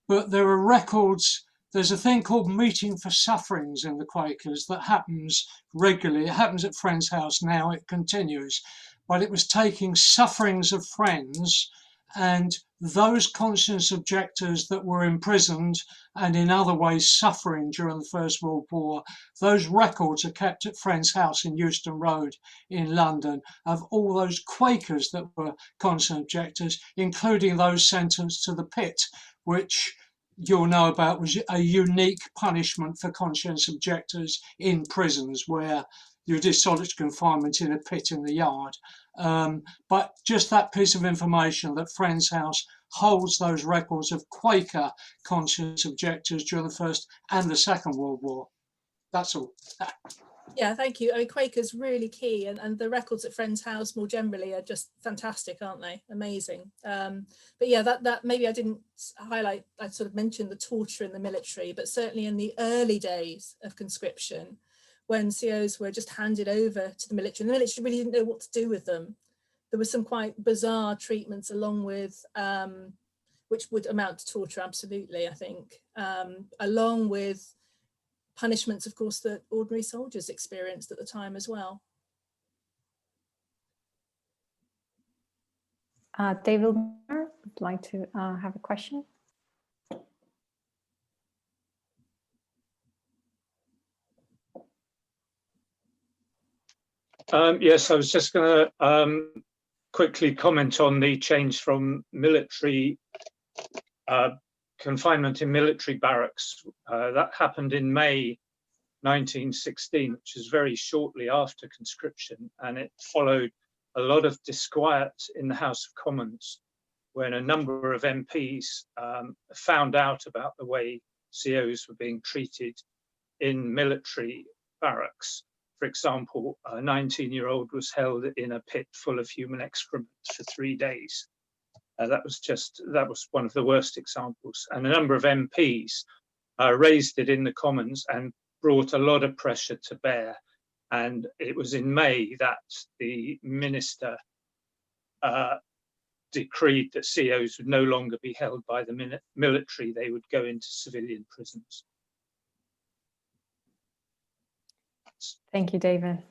But there are records. There's a thing called Meeting for Sufferings in the Quakers that happens regularly. It happens at Friends' House now, it continues. But it was taking sufferings of friends and those conscientious objectors that were imprisoned and in other ways suffering during the First World War. Those records are kept at Friends' House in Euston Road in London of all those Quakers that were conscientious objectors, including those sentenced to the pit, which you'll know about was a unique punishment for conscientious objectors in prisons where you did solitary confinement in a pit in the yard. But just that piece of information that Friends' House holds those records of Quaker conscientious objectors during the First and the Second World War. That's all. Yeah, thank you. I mean, Quaker's really key, and the records at Friends' House more generally are just fantastic, aren't they? Amazing. But yeah, that maybe I didn't highlight, I sort of mentioned the torture in the military, but certainly in the early days of conscription, when COs were just handed over to the military, and the military really didn't know what to do with them. There were some quite bizarre treatments along with which would amount to torture, absolutely, I think, along with punishments, of course, that ordinary soldiers experienced at the time as well. David Milner would like to have a question. Yes, I was just going to quickly comment on the change from military confinement in military barracks. That happened in May 1916, which is very shortly after conscription, and it followed a lot of disquiet in the House of Commons when a number of MPs found out about the way COs were being treated in military barracks. For example, a 19-year-old was held in a pit full of human excrement for 3 days. That was one of the worst examples. And a number of MPs raised it in the Commons and brought a lot of pressure to bear. And it was in May that the minister decreed that COs would no longer be held by the military, they would go into civilian prisons. Thank you, David.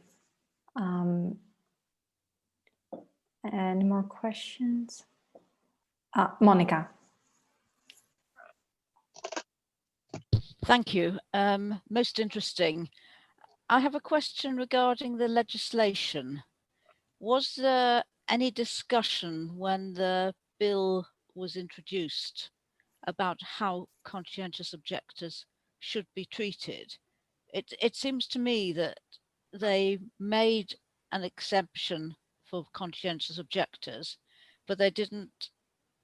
Any more questions? Monica. Thank you. Most interesting. I have a question regarding the legislation. Was there any discussion when the bill was introduced about how conscientious objectors should be treated? It seems to me that they made an exception for conscientious objectors, but they didn't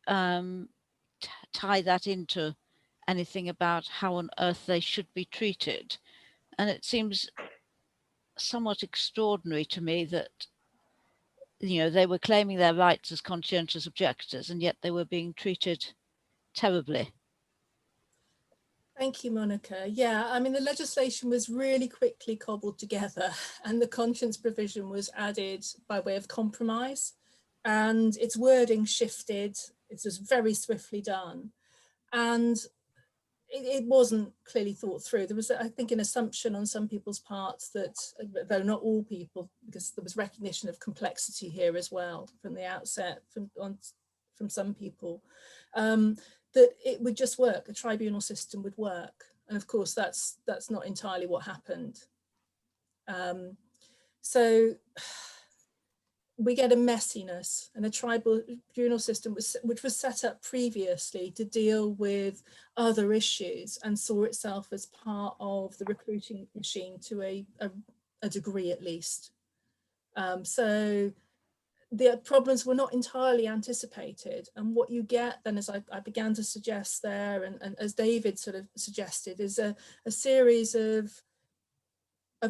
tie that into anything about how on earth they should be treated. And it seems somewhat extraordinary to me that, you know, they were claiming their rights as conscientious objectors and yet they were being treated terribly. Thank you, Monica. Yeah, I mean, the legislation was really quickly cobbled together and the conscience provision was added by way of compromise, and its wording shifted. It was very swiftly done. And it wasn't clearly thought through. There was, I think, an assumption on some people's parts that, though not all people, because there was recognition of complexity here as well from the outset, from some people, that it would just work, a tribunal system would work. And of course, that's not entirely what happened. So we get a messiness, and a tribunal system which was set up previously to deal with other issues and saw itself as part of the recruiting machine to a degree at least. So the problems were not entirely anticipated, and what you get then, as I began to suggest there, and as David sort of suggested, is a series of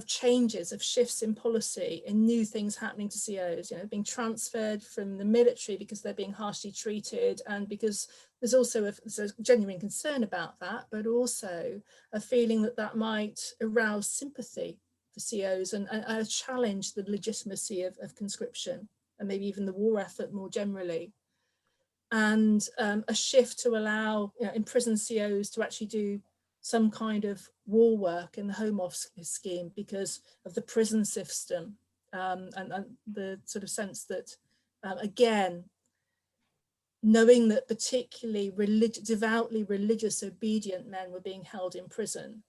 changes, of shifts in policy, and new things happening to COs, you know, being transferred from the military because they're being harshly treated, and because there's also a genuine concern about that, but also a feeling that that might arouse sympathy for COs and challenge the legitimacy of conscription and maybe even the war effort more generally. And a shift to allow, you know, imprisoned COs to actually do some kind of war work in the Home Office scheme because of the prison system, and the sort of sense that, again, knowing that particularly devoutly religious, obedient men were being held in prison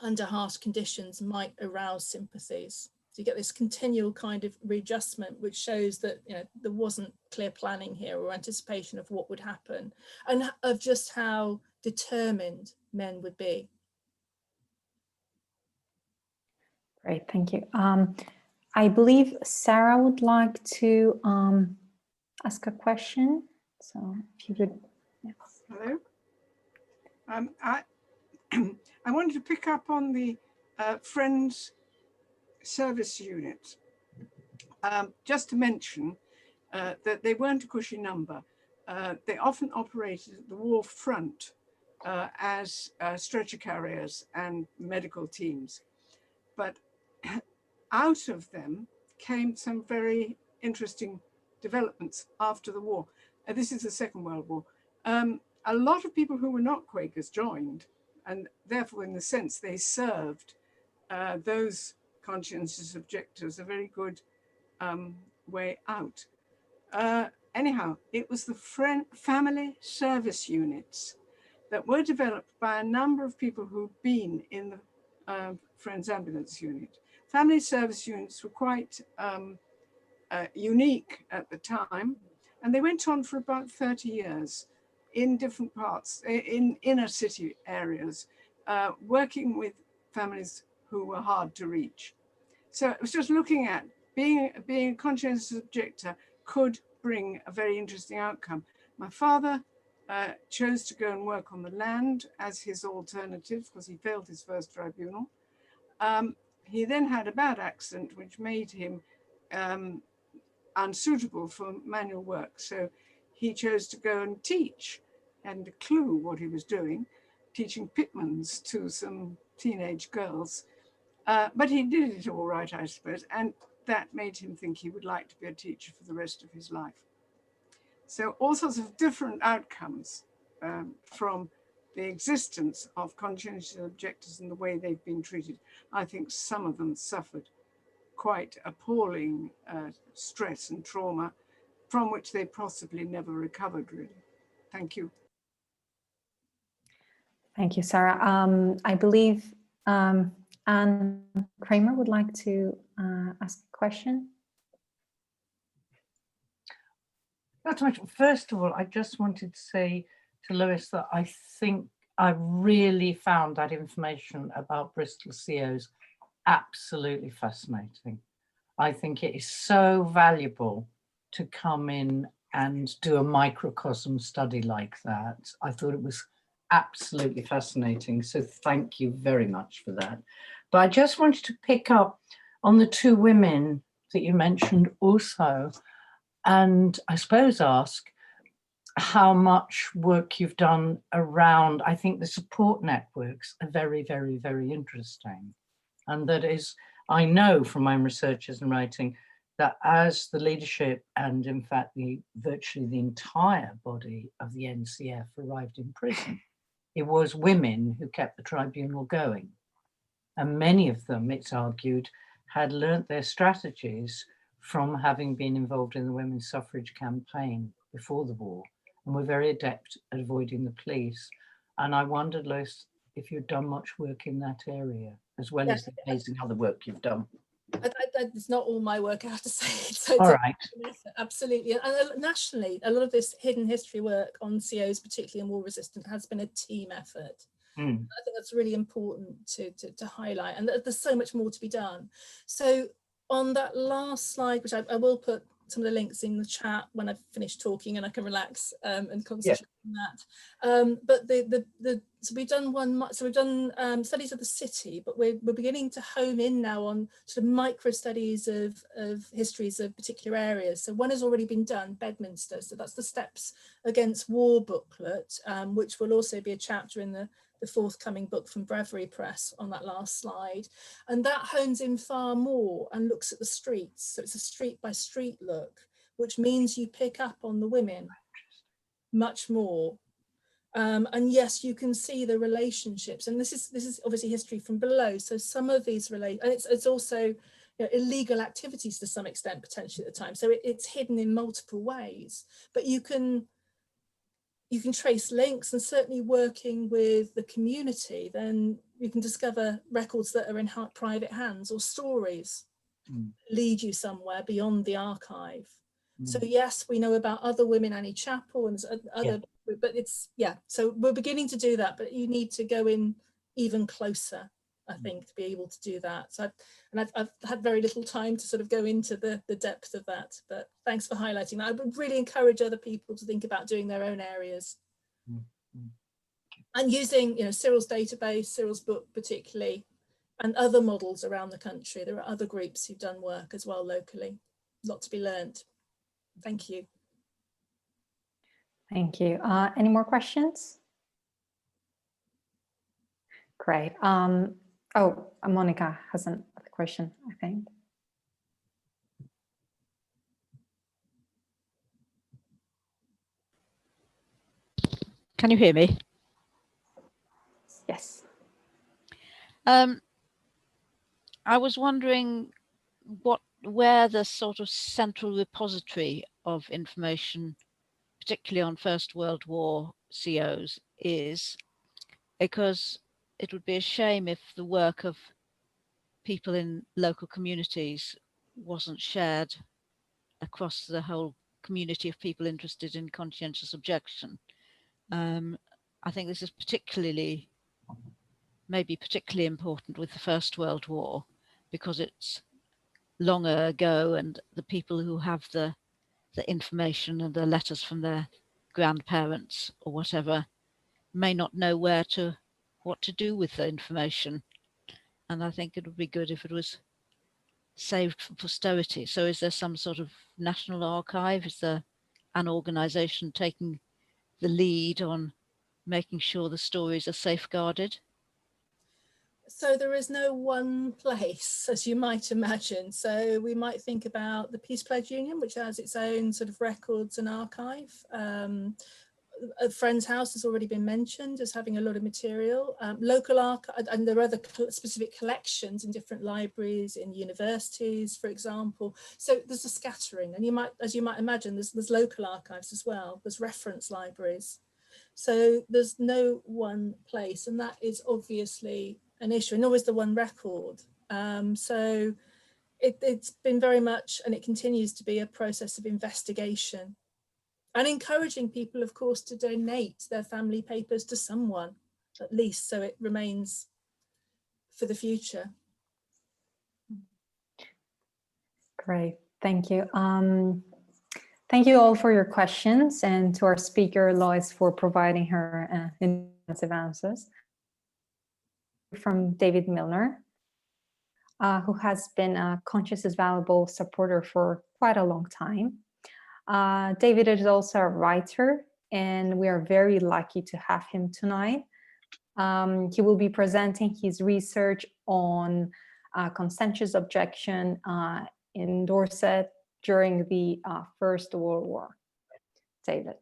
under harsh conditions might arouse sympathies. So you get this continual kind of readjustment, which shows that, you know, there wasn't clear planning here or anticipation of what would happen, and of just how determined men would be. Great, thank you. I believe Sarah would like to ask a question. So if you would. Yeah. Hello. I wanted to pick up on the Friends Service Unit. Just to mention that they weren't a cushy number. They often operated at the war front as stretcher carriers and medical teams. But out of them came some very interesting developments after the war. This is the Second World War. a lot of people who were not Quakers joined, and therefore, in the sense, they served those conscientious objectors a very good way out. Anyhow, it was the family service units that were developed by a number of people who'd been in the Friends Ambulance Unit. Family service units were quite unique at the time, and they went on for about 30 years in different parts, in inner city areas, working with families who were hard to reach. So it was just looking at being a conscientious objector could bring a very interesting outcome. My father chose to go and work on the land as his alternative because he failed his first tribunal. He then had a bad accident which made him unsuitable for manual work. So he chose to go and teach, and a clue what he was doing, teaching pitmans to some teenage girls. But he did it all right, I suppose, and that made him think he would like to be a teacher for the rest of his life. So all sorts of different outcomes from the existence of conscientious objectors and the way they've been treated. I think some of them suffered quite appalling stress and trauma from which they possibly never recovered, really. Thank you. Thank you, Sarah. I believe Anne Kramer would like to ask a question. Not much. First of all, I just wanted to say to Lois that I think I really found that information about Bristol COs absolutely fascinating. I think it is so valuable to come in and do a microcosm study like that. I thought it was absolutely fascinating. So thank you very much for that. But I just wanted to pick up on the two women that you mentioned also, and I suppose ask how much work you've done around, I think the support networks are very, very, very interesting. And that is, I know from my researches and writing that as the leadership and in fact virtually the entire body of the NCF arrived in prison, it was women who kept the tribunal going. And many of them, it's argued, had learnt their strategies from having been involved in the women's suffrage campaign before the war, and were very adept at avoiding the police. And I wondered, Lois, if you'd done much work in that area, as well as the amazing other work you've done. It's not all my work, I have to say. So all right. Absolutely. And nationally, a lot of this hidden history work on COs, particularly in war resistant, has been a team effort. I think that's really important to highlight, and there's so much more to be done. So on that last slide, which I will put some of the links in the chat when I've finished talking and I can relax and concentrate on that. But so we've done studies of the city, but we're beginning to home in now on sort of micro studies of histories of particular areas. So one has already been done, Bedminster. So that's the Steps Against War booklet, which will also be a chapter in the forthcoming book from Breviary Press on that last slide. And that hones in far more and looks at the streets. So it's a street by street look, which means you pick up on the women much more. And yes, you can see the relationships, and this is obviously history from below. So some of these relate, and it's also illegal activities to some extent potentially at the time. So it's hidden in multiple ways, but you can trace links, and certainly working with the community, then you can discover records that are in private hands, or stories lead you somewhere beyond the archive. So yes, we know about other women, Annie Chapel and other, but so we're beginning to do that, but you need to go in even closer, I think, to be able to do that. So I've had very little time to sort of go into the depth of that, but thanks for highlighting that. I would really encourage other people to think about doing their own areas and using, Cyril's database, Cyril's book particularly, and other models around the country. There are other groups who've done work as well locally. Lot to be learned. Thank you. Thank you. Any more questions? Great. Monica has another question, I think. Can you hear me? Yes. I was wondering where the sort of central repository of information, particularly on First World War COs, is, because it would be a shame if the work of people in local communities wasn't shared across the whole community of people interested in conscientious objection. I think this is maybe particularly important with the First World War, because it's longer ago and the people who have the information and the letters from their grandparents or whatever may not know what to do with the information. And I think it would be good if it was saved for posterity. So is there some sort of national archive? Is there an organization taking the lead on making sure the stories are safeguarded? So there is no one place, as you might imagine. So we might think about the Peace Pledge Union, which has its own sort of records and archive. A Friend's House has already been mentioned as having a lot of material. Local archive, and there are other specific collections in different libraries, in universities, for example. So there's a scattering, and as you might imagine, there's local archives as well. There's reference libraries. So there's no one place, and that is obviously an issue, and always the one record. So it's been very much, and it continues to be, a process of investigation and encouraging people, of course, to donate their family papers to someone, at least, so it remains for the future. Great, thank you. Thank you all for your questions, and to our speaker, Lois, for providing her intensive answers. From David Milner, who has been a Conscious is Valuable supporter for quite a long time. David is also a writer, and we are very lucky to have him tonight. He will be presenting his research on conscientious objection in Dorset during the First World War. David.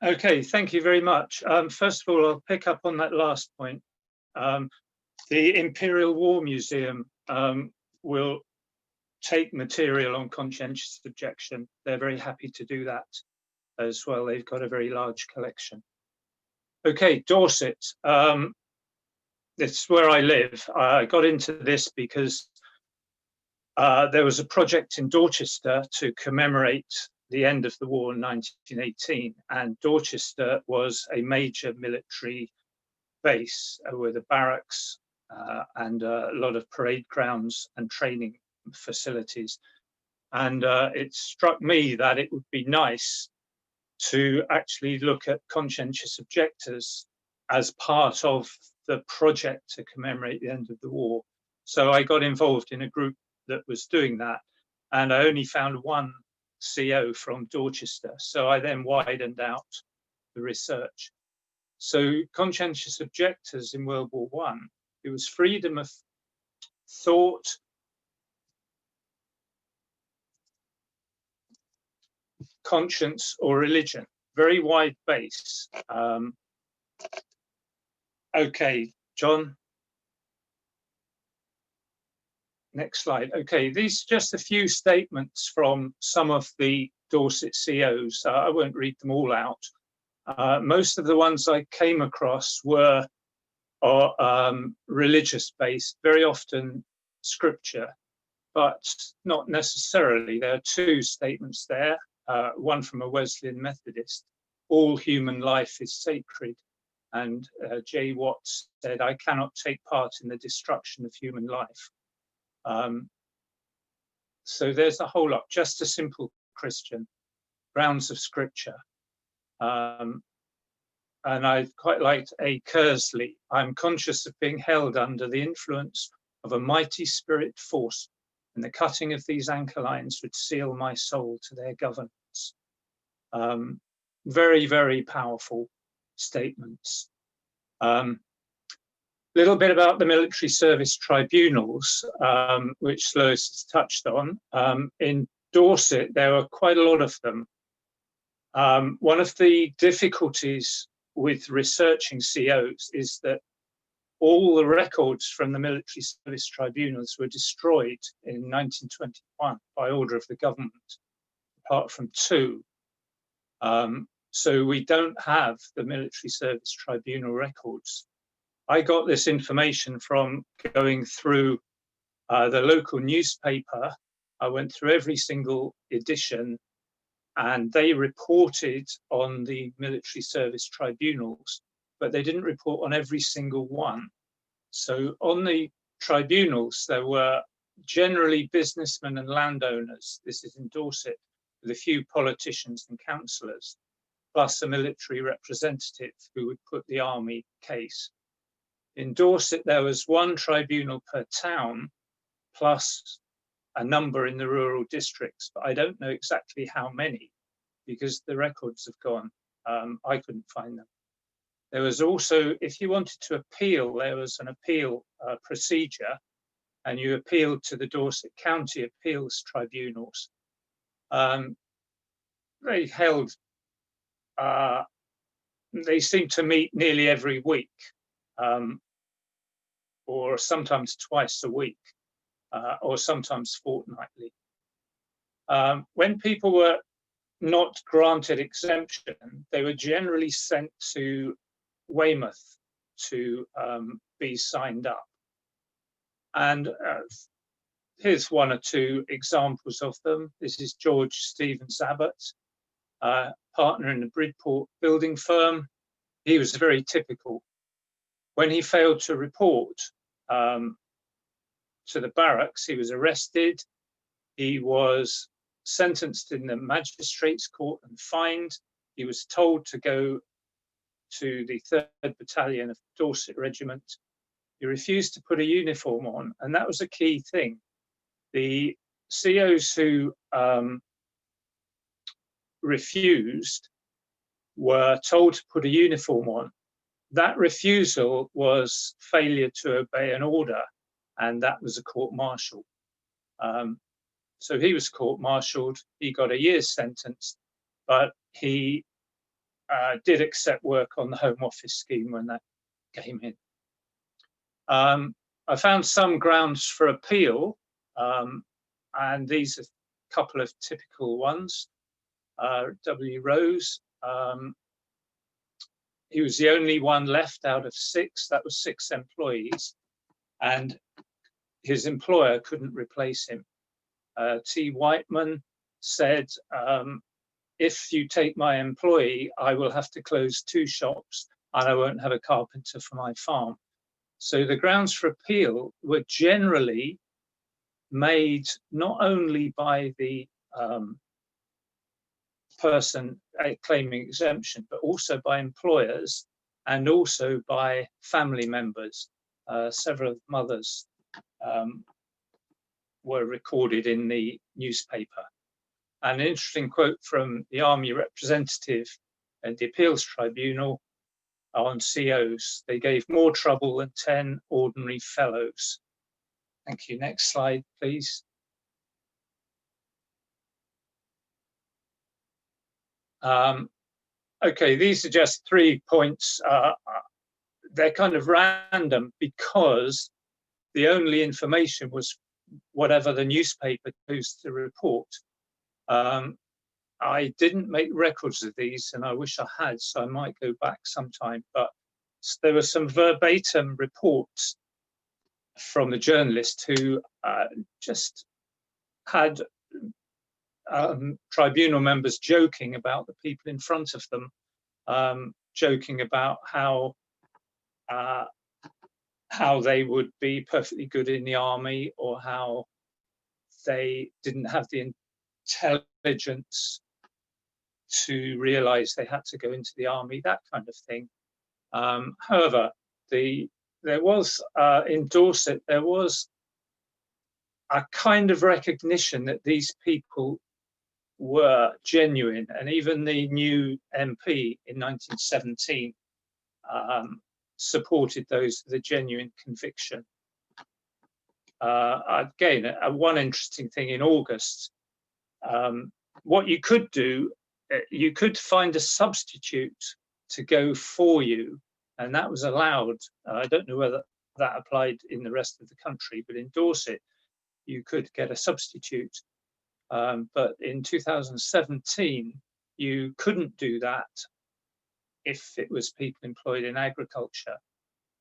Okay, thank you very much. First of all, I'll pick up on that last point. The Imperial War Museum will take material on conscientious objection. They're very happy to do that as well. They've got a very large collection. Okay, Dorset. This is where I live. I got into this because there was a project in Dorchester to commemorate the end of the war in 1918, and Dorchester was a major military base with a barracks and a lot of parade grounds and training facilities. And it struck me that it would be nice to actually look at conscientious objectors as part of the project to commemorate the end of the war. So I got involved in a group that was doing that, and I only found one CO from Dorchester. So I then widened out the research. So conscientious objectors in World War I, it was freedom of thought, conscience, or religion. Very wide base. Okay, John. Next slide. Okay, these are just a few statements from some of the Dorset COs. I won't read them all out. Most of the ones I came across were religious based, very often scripture, but not necessarily. There are two statements there, one from a Wesleyan Methodist: all human life is sacred. And J. Watts said, I cannot take part in the destruction of human life. So there's a whole lot. Just a simple Christian, grounds of scripture. And I quite liked A. Kersley. I'm conscious of being held under the influence of a mighty spirit force, and the cutting of these anchor lines would seal my soul to their governance. Very, very powerful statements. Little bit about the military service tribunals, which Lois has touched on. In Dorset, there are quite a lot of them. One of the difficulties with researching COs is that all the records from the military service tribunals were destroyed in 1921 by order of the government, apart from 2. So we don't have the military service tribunal records. I got this information from going through the local newspaper. I went through every single edition, and they reported on the military service tribunals, but they didn't report on every single one. So on the tribunals, there were generally businessmen and landowners. This is in Dorset, with a few politicians and councillors, plus a military representative who would put the army case. In Dorset, there was 1 tribunal per town, plus a number in the rural districts, but I don't know exactly how many, because the records have gone. I couldn't find them. There was also, if you wanted to appeal, there was an appeal procedure, and you appealed to the Dorset County Appeals Tribunals. They held, they seemed to meet nearly every week, or sometimes twice a week, or sometimes fortnightly. When people were not granted exemption, they were generally sent to Weymouth to be signed up. And here's 1 or 2 examples of them. This is George Stevens Abbott, partner in the Bridport building firm. He was very typical. When he failed to report to the barracks, he was arrested. He was sentenced in the magistrates' court and fined. He was told to go to the 3rd Battalion of Dorset Regiment. He refused to put a uniform on, and that was a key thing. The COs who refused were told to put a uniform on. That refusal was failure to obey an order, and that was a court-martial. So he was court-martialed. He got a year's sentence, but he did accept work on the Home Office scheme when that came in. I found some grounds for appeal, and these are a couple of typical ones. W. Rose, he was the only one left out of 6. That was 6 employees, and his employer couldn't replace him. T. Whiteman said, if you take my employee, I will have to close 2 shops and I won't have a carpenter for my farm. So the grounds for appeal were generally made not only by the person claiming exemption, but also by employers and also by family members. Several mothers were recorded in the newspaper. An interesting quote from the Army representative at the Appeals Tribunal on COs: they gave more trouble than 10 ordinary fellows. Thank you. Next slide, please. Okay, these are just 3 points. They're kind of random because the only information was whatever the newspaper chose to report. I didn't make records of these, and I wish I had, so I might go back sometime, but there were some verbatim reports from the journalist who just had tribunal members joking about the people in front of them, joking about how they would be perfectly good in the army, or how they didn't have the intelligence to realize they had to go into the army, that kind of thing. However, there was in Dorset, there was a kind of recognition that these people were genuine, and even the new MP in 1917 supported those with a genuine conviction. Again, one interesting thing in August, what you could do, you could find a substitute to go for you, and that was allowed. I don't know whether that applied in the rest of the country, but in Dorset, you could get a substitute. But in 2017, you couldn't do that if it was people employed in agriculture.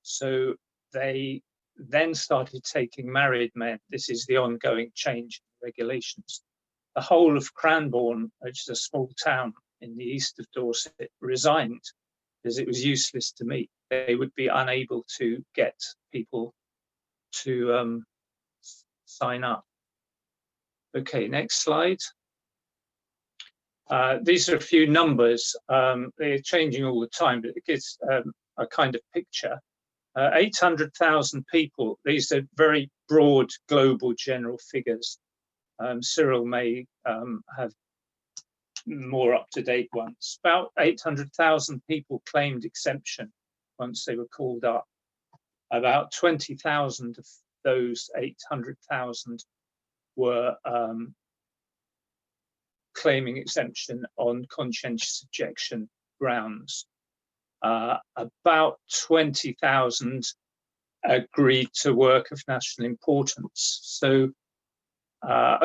So they then started taking married men. This is the ongoing change in regulations. The whole of Cranbourne, which is a small town in the east of Dorset, resigned because it was useless to meet. They would be unable to get people to sign up. Okay, next slide. These are a few numbers. They're changing all the time, but it gives a kind of picture. 800,000 people. These are very broad, global, general figures. Cyril may have more up-to-date ones. About 800,000 people claimed exemption once they were called up. About 20,000 of those 800,000 were claiming exemption on conscientious objection grounds. About 20,000 agreed to work of national importance. So,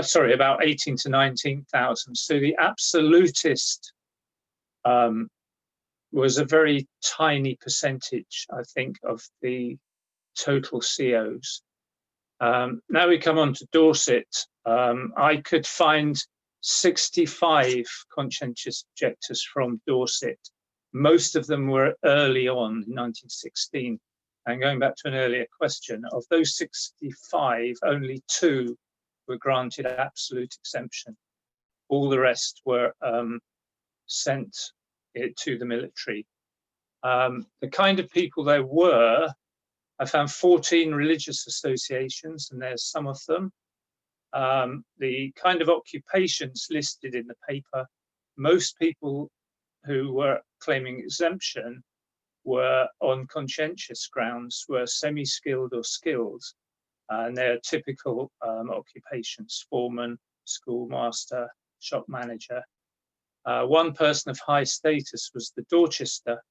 sorry, about 18 to 19,000. So the absolutist was a very tiny percentage, I think, of the total COs. Now we come on to Dorset. I could find 65 conscientious objectors from Dorset. Most of them were early on in 1916. And going back to an earlier question, of those 65, only 2 were granted absolute exemption. All the rest were sent to the military. The kind of people there were, I found 14 religious associations, and there's some of them. The kind of occupations listed in the paper, most people who were claiming exemption were on conscientious grounds, were semi-skilled or skilled, and they're typical occupations: foreman, schoolmaster, shop manager. One person of high status was the Dorchester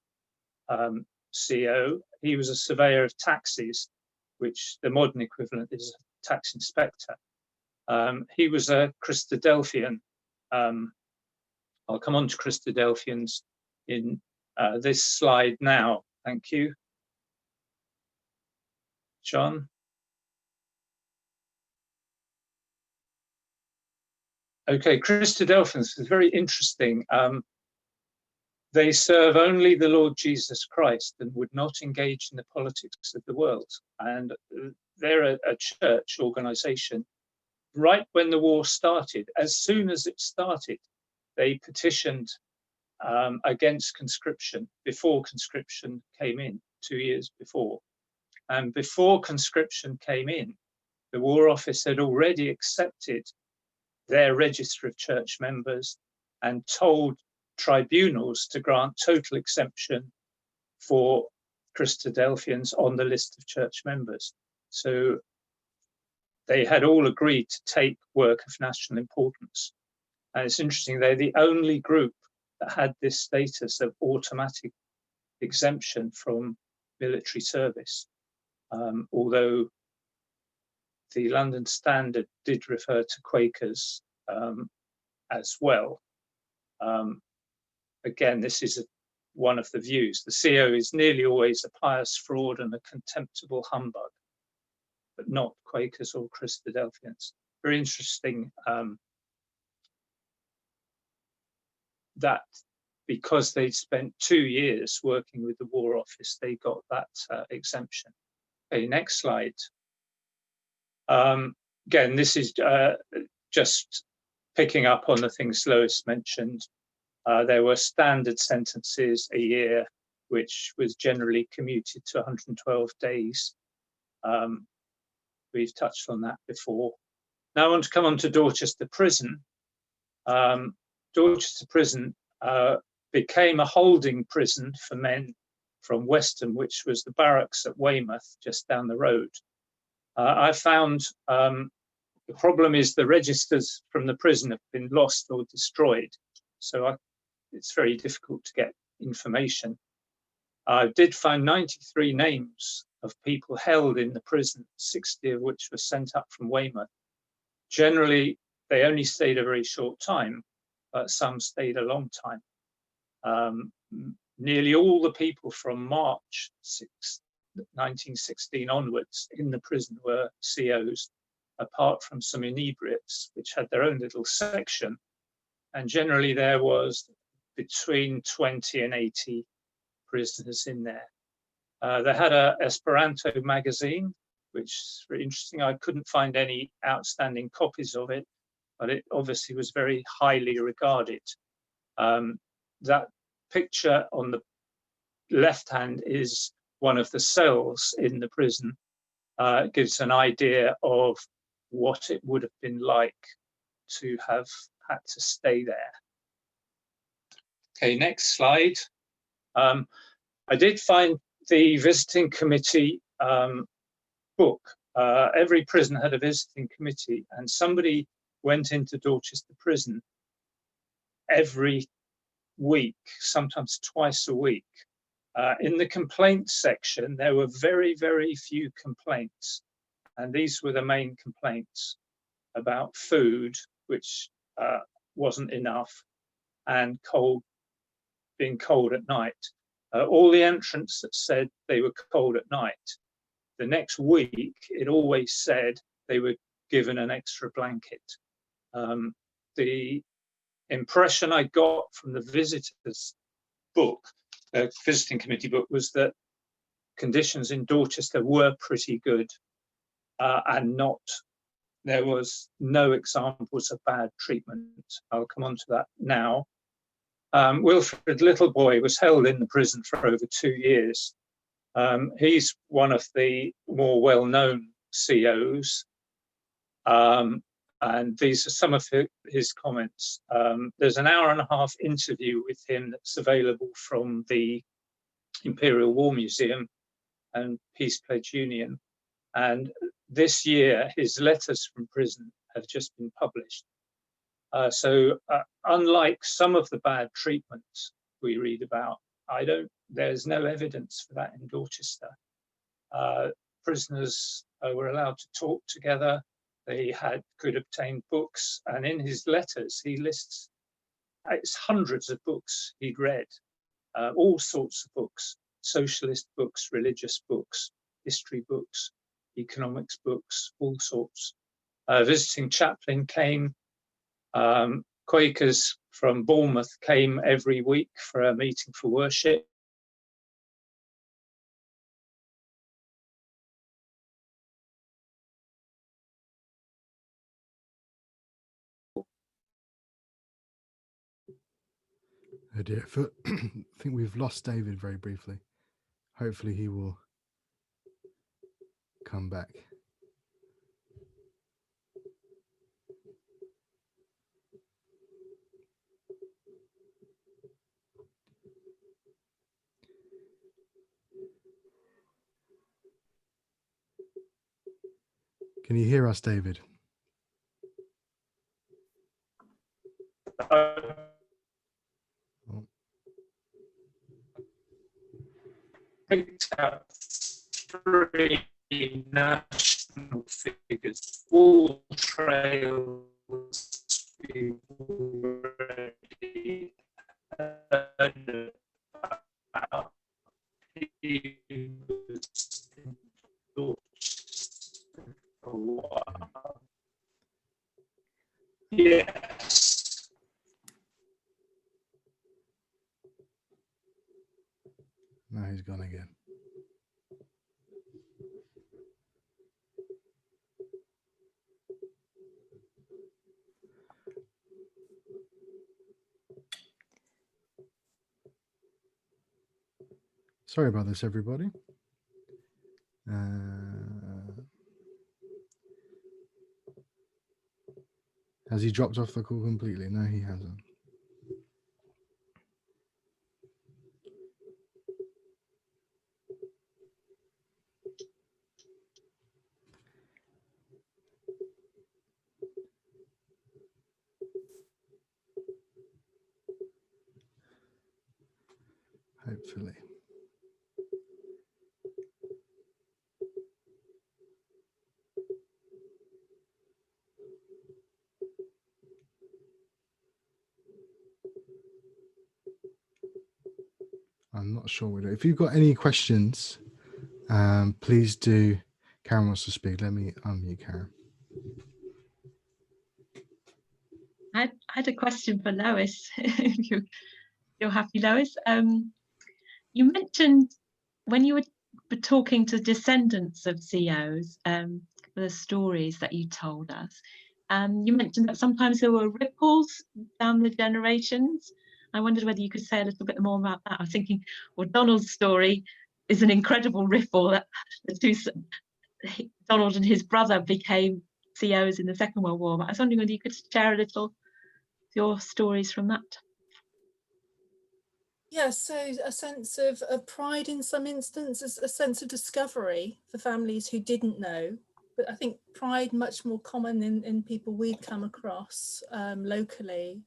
CO. He was a surveyor of taxes, which the modern equivalent is a tax inspector. He was a Christadelphian. I'll come on to Christadelphians in this slide now. Thank you. John? Okay, Christadelphians is very interesting. They serve only the Lord Jesus Christ and would not engage in the politics of the world. And they're a church organization. Right when the war started, as soon as it started, they petitioned against conscription, before conscription came in, 2 years before. And before conscription came in, the War Office had already accepted their register of church members and told tribunals to grant total exemption for Christadelphians on the list of church members. So they had all agreed to take work of national importance. And it's interesting, they're the only group that had this status of automatic exemption from military service. Although the London Standard did refer to Quakers as well. Again, this is one of the views. The CO is nearly always a pious fraud and a contemptible humbug, but not Quakers or Christadelphians. Very interesting that because they'd spent 2 years working with the War Office, they got that exemption. Okay, next slide. Again, this is just picking up on the things Lois mentioned. There were standard sentences a year, which was generally commuted to 112 days. We've touched on that before. Now I want to come on to Dorchester Prison. Dorchester Prison became a holding prison for men from Weston, which was the barracks at Weymouth, just down the road. I found the problem is the registers from the prison have been lost or destroyed. So it's very difficult to get information. I did find 93 names of people held in the prison, 60 of which were sent up from Weymouth. Generally, they only stayed a very short time, but some stayed a long time. Nearly all the people from March 1916 onwards in the prison were COs, apart from some inebriates, which had their own little section. And generally there was between 20 and 80 prisoners in there. They had an Esperanto magazine, which is very interesting. I couldn't find any outstanding copies of it, but it obviously was very highly regarded. That picture on the left hand is one of the cells in the prison. It gives an idea of what it would have been like to have had to stay there. Okay, next slide. I did find the visiting committee book. Every prison had a visiting committee, and somebody went into Dorchester prison every week, sometimes twice a week. In the complaints section, there were very, very few complaints. And these were the main complaints about food, which wasn't enough, and being cold at night. All the entrants that said they were cold at night, the next week, it always said they were given an extra blanket. The impression I got from the visitors' book, visiting committee book, was that conditions in Dorchester were pretty good, and there was no examples of bad treatment. I'll come on to that now. Wilfred Littleboy was held in the prison for over 2 years. He's one of the more well-known COs, and these are some of his comments. There's an hour-and-a-half interview with him that's available from the Imperial War Museum and Peace Pledge Union. And this year, his letters from prison have just been published. So unlike some of the bad treatments we read about, there's no evidence for that in Dorchester. Prisoners were allowed to talk together. They could obtain books, and in his letters, he lists it's hundreds of books he'd read, all sorts of books, socialist books, religious books, history books, economics books, all sorts. Visiting chaplain came. Quakers from Bournemouth came every week for a meeting for worship. Oh dear, I think we've lost David very briefly. Hopefully he will come back. Can you hear us, David? Picked out 3 national figures, all trails we've already heard about. He was in Dorchester for a while. Yes. No, he's gone again. Sorry about this, everybody. Has he dropped off the call completely? No, he hasn't. Hopefully. I'm not sure. If you've got any questions, please do. Karen wants to speak. Let me unmute Karen. I had a question for Lois, if you're happy, Lois. You mentioned when you were talking to descendants of COs, the stories that you told us, you mentioned that sometimes there were ripples down the generations. I wondered whether you could say a little bit more about that. I was thinking, well, Donald's story is an incredible ripple that Donald and his brother became COs in the Second World War. But I was wondering whether you could share a little your stories from that. Yeah, so a sense of pride in some instances, a sense of discovery for families who didn't know. But I think pride much more common in people we'd come across locally,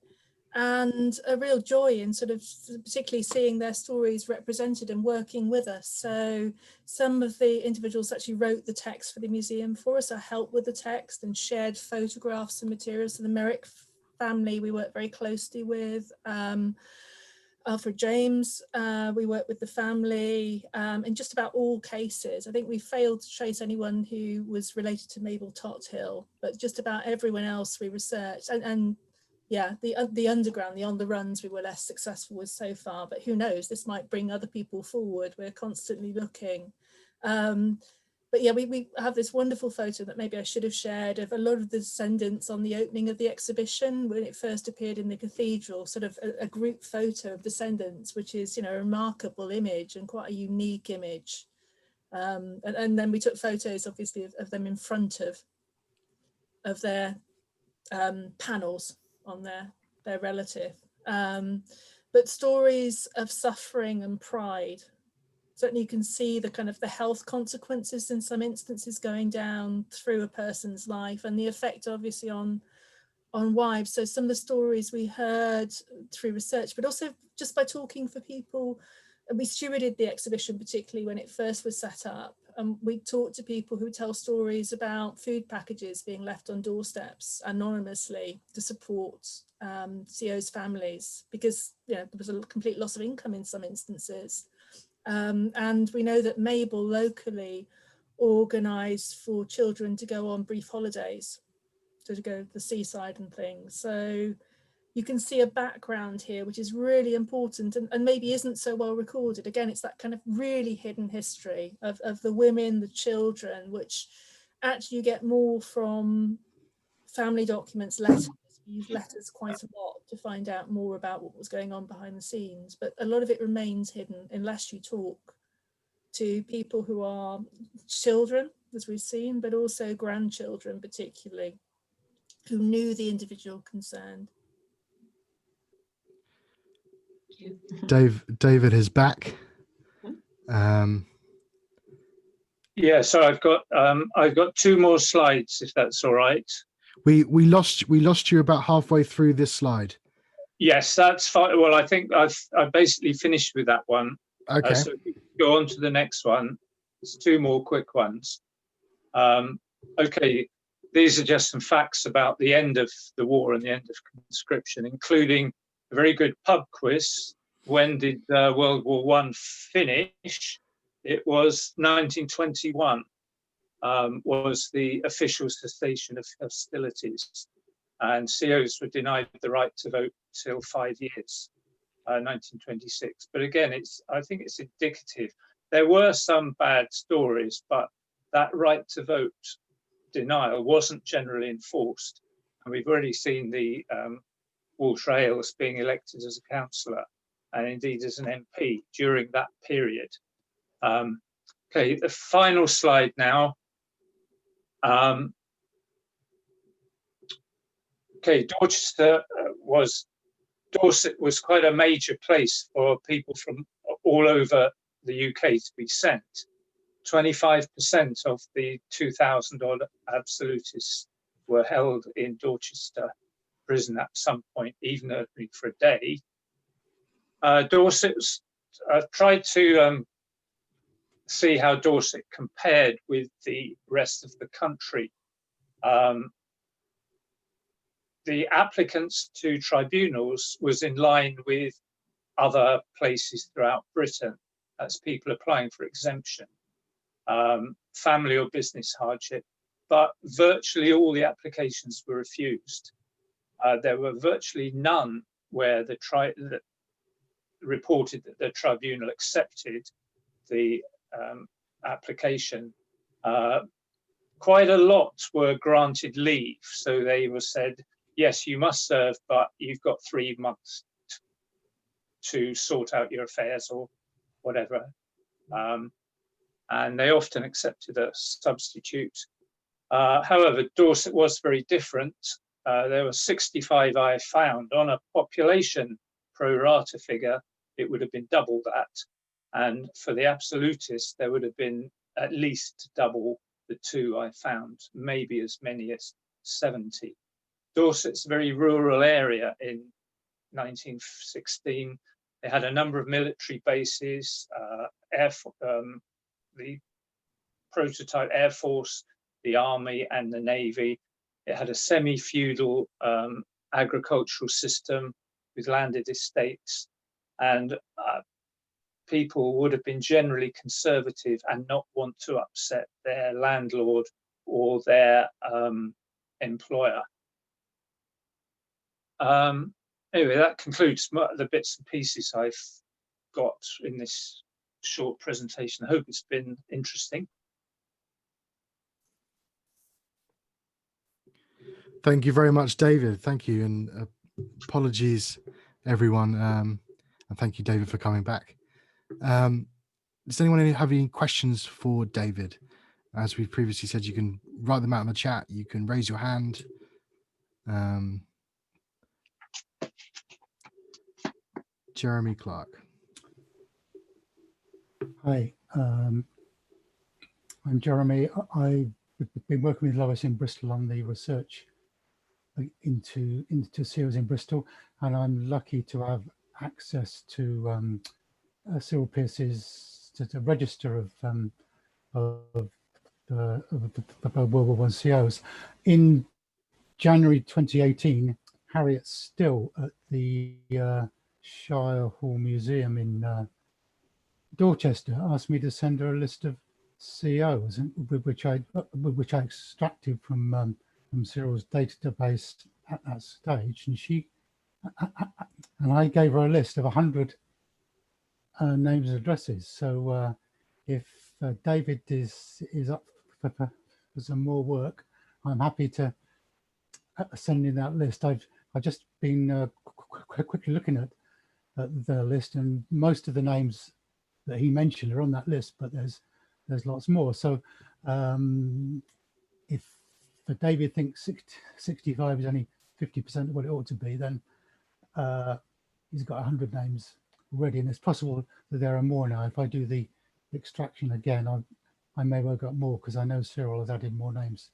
and a real joy in sort of particularly seeing their stories represented and working with us. So some of the individuals actually wrote the text for the museum for us, or helped with the text and shared photographs and materials. So the Merrick family we work very closely with. Alfred James, we work with the family in just about all cases. I think we failed to trace anyone who was related to Mabel Tothill, but just about everyone else we researched. And yeah, the underground, the on the runs, we were less successful with so far, but who knows, this might bring other people forward. We're constantly looking. But yeah, we have this wonderful photo that maybe I should have shared of a lot of the descendants on the opening of the exhibition when it first appeared in the cathedral, sort of a group photo of descendants, which is, you know, a remarkable image and quite a unique image. And then we took photos, obviously, of them in front of their panels on their relative. But stories of suffering and pride. Certainly you can see the kind of the health consequences in some instances going down through a person's life, and the effect obviously on wives. So some of the stories we heard through research, but also just by talking for people, and we stewarded the exhibition particularly when it first was set up. We talked to people who tell stories about food packages being left on doorsteps anonymously to support CO's families, because, you know, there was a complete loss of income in some instances. And we know that Mabel locally organised for children to go on brief holidays, so to go to the seaside and things. So you can see a background here which is really important and maybe isn't so well recorded. Again, it's that kind of really hidden history of the women, the children, which actually you get more from family documents, letters. We use letters quite a lot to find out more about what was going on behind the scenes, but a lot of it remains hidden unless you talk to people who are children, as we've seen, but also grandchildren particularly, who knew the individual concerned. David is back. Yeah, so I've got two more slides, if that's all right. We lost you about halfway through this slide. Yes, that's fine. Well, I think I've basically finished with that one. Okay. So if you go on to the next one. There's two more quick ones. Okay, these are just some facts about the end of the war and the end of conscription, including a very good pub quiz. When did World War I finish? It was 1921. Was the official cessation of hostilities, and COs were denied the right to vote till 5 years, 1926. But again, I think it's indicative. There were some bad stories, but that right to vote denial wasn't generally enforced. And we've already seen the Walter Ailes being elected as a councillor and indeed as an MP during that period. Okay, the final slide now. Okay, Dorset was quite a major place for people from all over the UK to be sent. 25% of the 2,000 odd absolutists were held in Dorchester prison at some point, even for a day. Dorset tried to see how Dorset compared with the rest of the country. The applicants to tribunals was in line with other places throughout Britain. That's people applying for exemption, family or business hardship, but virtually all the applications were refused. There were virtually none where the reported that the tribunal accepted the application. Quite a lot were granted leave, so they were said, yes, you must serve, but you've got 3 months to sort out your affairs or whatever. And they often accepted a substitute. However, Dorset was very different. There were 65 I found. On a population pro rata figure, it would have been double that. And for the absolutists, there would have been at least double the 2 I found, maybe as many as 70. Dorset's a very rural area in 1916. They had a number of military bases, the prototype Air Force, the Army and the Navy. It had a semi-feudal agricultural system with landed estates, and people would have been generally conservative and not want to upset their landlord or their employer. Anyway, that concludes the bits and pieces I've got in this short presentation. I hope it's been interesting. Thank you very much, David. Thank you, and apologies, everyone. And thank you, David, for coming back. Does anyone have any questions for David? As we previously said, you can write them out in the chat. You can raise your hand. Jeremy Clark. Hi, I'm Jeremy. I've been working with Lois in Bristol on the research into CEOs in Bristol, and I'm lucky to have access to Cyril Pearce's register of the World War I CEOs. In January 2018, Harriet Still at the Shire Hall Museum in Dorchester asked me to send her a list of CEOs, which I extracted from Cyril's database at that stage, and I gave her a list of 100 names and addresses. So if David is up for some more work, I'm happy to send in that list. I've just been quickly looking at the list, and most of the names that he mentioned are on that list, but there's lots more. So if David thinks 65 is only 50% of what it ought to be, then he's got 100 names already, and it's possible that there are more now. If I do the extraction again, I may well got more, because I know Cyril has added more names.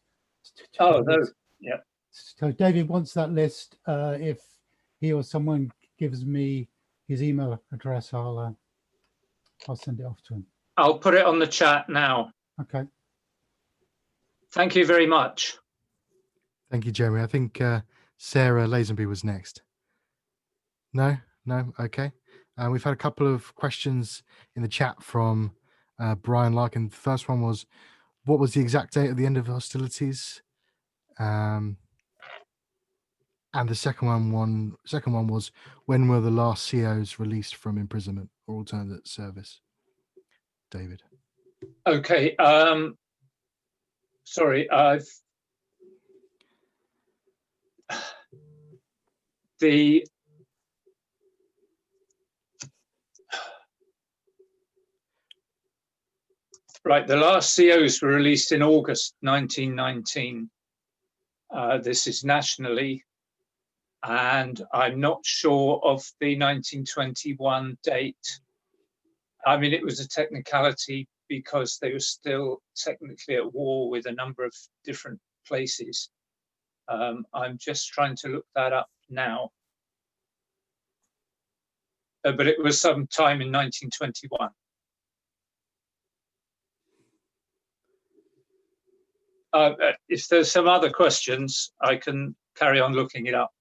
Oh, no, yeah. So David wants that list. If he or someone gives me his email address, I'll send it off to him. I'll put it on the chat now. Okay. Thank you very much. Thank you, Jeremy. I think Sarah Lazenby was next. No? Okay. We've had a couple of questions in the chat from Brian Larkin. The first one was, what was the exact date of the end of hostilities? And the second one was, when were the last CEOs released from imprisonment or alternate service? David. Okay. Sorry, the last COs were released in August 1919. This is nationally, and I'm not sure of the 1921 date. I mean, it was a technicality because they were still technically at war with a number of different places. I'm just trying to look that up now. But it was sometime in 1921. If there's some other questions, I can carry on looking it up.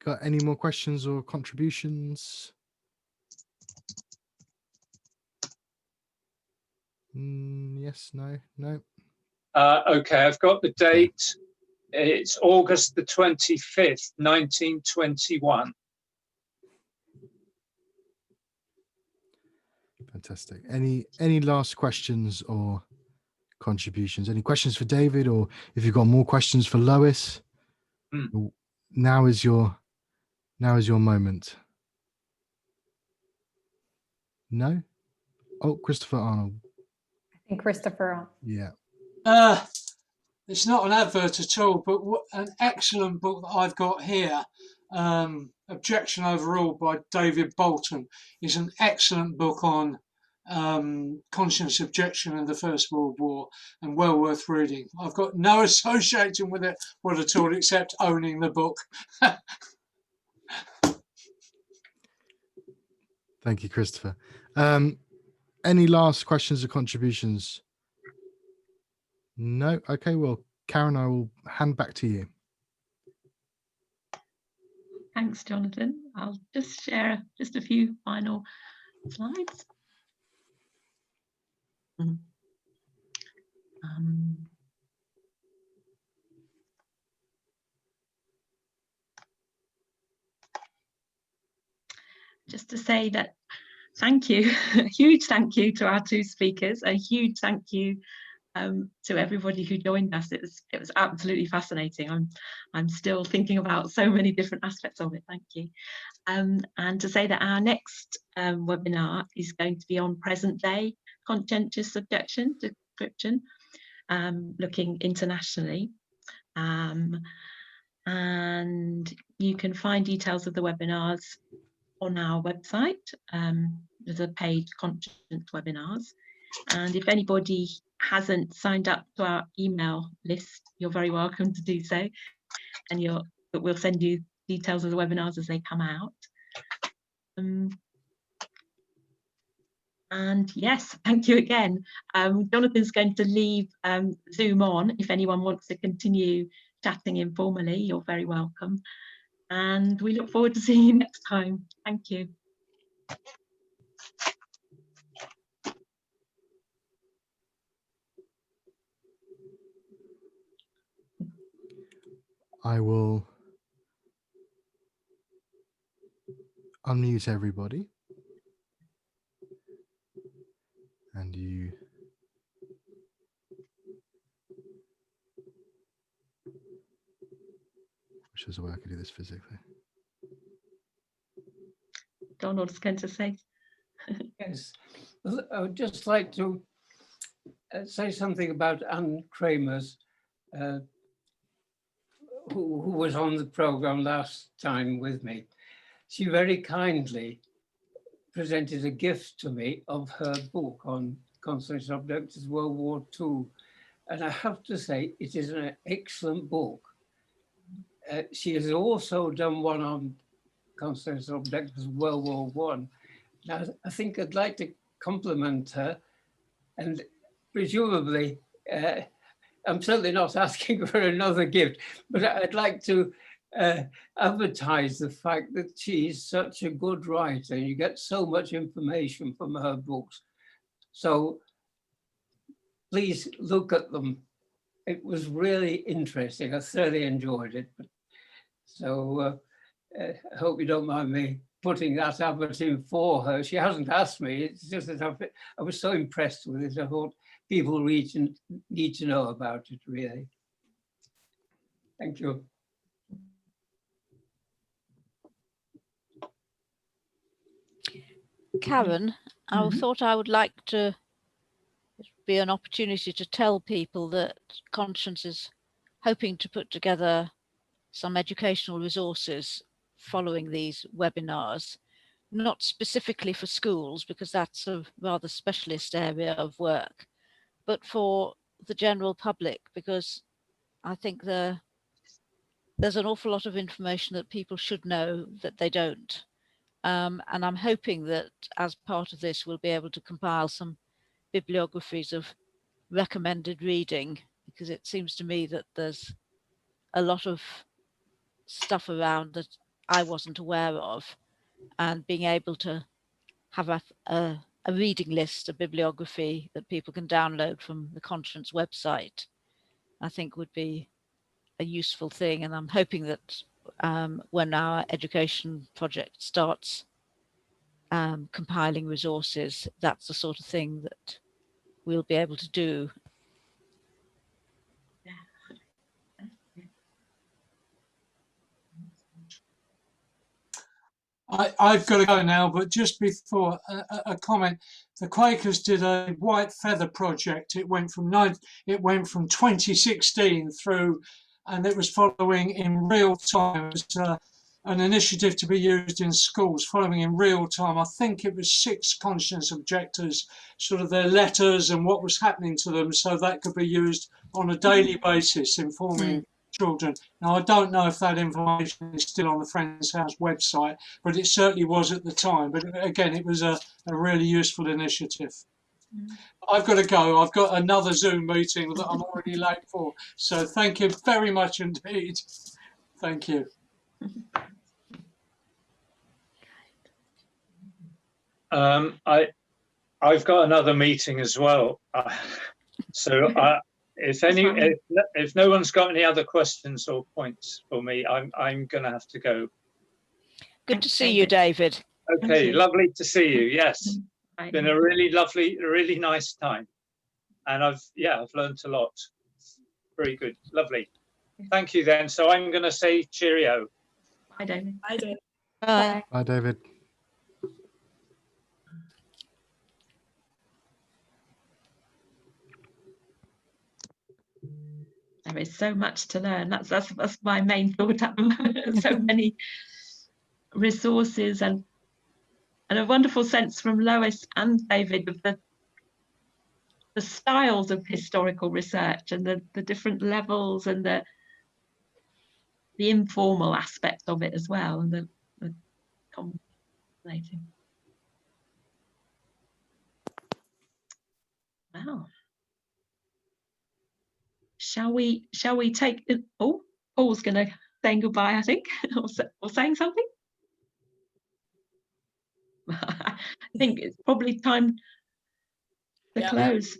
Got any more questions or contributions? Yes, no, no. Okay, I've got the date. It's August the 25th, 1921. Fantastic. Any last questions or contributions? Any questions for David, or if you've got more questions for Lois? Now is your moment. No? Oh, Christopher Arnold. I think Christopher. Yeah. It's not an advert at all, but an excellent book that I've got here, Objection Overruled by David Bolton, is an excellent book on conscientious objection in the First World War, and well worth reading. I've got no association with it at all except owning the book. Thank you, Christopher. Any last questions or contributions? No? Okay, well, Karen, I will hand back to you. Thanks, Jonathan. I'll just share just a few final slides. Just to say that thank you, a huge thank you to our two speakers, a huge thank you to everybody who joined us. It was absolutely fascinating. I'm still thinking about so many different aspects of it. Thank you. And to say that our next webinar is going to be on present day conscientious objection to conscription, looking internationally. And you can find details of the webinars on our website. There's a page, Conscience Webinars. And if anybody hasn't signed up to our email list, you're very welcome to do so. And we'll send you details of the webinars as they come out. And yes, thank you again. Jonathan's going to leave Zoom on. If anyone wants to continue chatting informally, you're very welcome. And we look forward to seeing you next time. Thank you. I will unmute everybody. And you wish there's a way I could do this physically. Donald's going to say. Yes, I would just like to say something about Anne Kramer's, who was on the program last time with me. She very kindly presented a gift to me of her book on Conscientious Objection, World War II. And I have to say, it is an excellent book. She has also done one on Conscientious Objection, World War I. Now, I think I'd like to compliment her, and presumably, I'm certainly not asking for another gift, but I'd like to advertise the fact that she's such a good writer. You get so much information from her books. So please look at them. It was really interesting. I thoroughly enjoyed it. So I hope you don't mind me putting that advert in for her. She hasn't asked me. It's just that I was so impressed with it. I thought people need to know about it, really. Thank you. Karen, I thought I would like to be an opportunity to tell people that Conscience is hoping to put together some educational resources following these webinars, not specifically for schools, because that's a rather specialist area of work, but for the general public, because I think there's an awful lot of information that people should know that they don't. And I'm hoping that as part of this, we'll be able to compile some bibliographies of recommended reading, because it seems to me that there's a lot of stuff around that I wasn't aware of, and being able to have a a reading list, a bibliography that people can download from the Conscience website, I think would be a useful thing. And I'm hoping that when our education project starts compiling resources, that's the sort of thing that we'll be able to do. I've got to go now, but just before a comment, the Quakers did a white feather project. It went from 2016 through, and it was following in real time. It was an initiative to be used in schools, following in real time. I think it was 6 conscience objectors, sort of their letters and what was happening to them, so that could be used on a daily basis, informing children. Now, I don't know if that information is still on the Friends House website, but it certainly was at the time. But again, it was a really useful initiative. I've got to go. I've got another Zoom meeting that I'm already late for. So thank you very much indeed. Thank you. I've got another meeting as well. So if no one's got any other questions or points for me, I'm going to have to go. Good to see you, David. Okay, lovely to see you. Yes, it's been a really lovely, really nice time, and I've learned a lot. Very good, lovely. Thank you then. So I'm going to say cheerio. Bye, David. Bye, David. Bye. Bye, David. There is so much to learn. That's my main thought at the moment. So many resources and a wonderful sense from Lois and David of the styles of historical research and the different levels and the informal aspect of it as well, and the combinating. Wow. Shall we take it? Oh, Paul's going to say goodbye, I think, or saying something. I think it's probably time to close.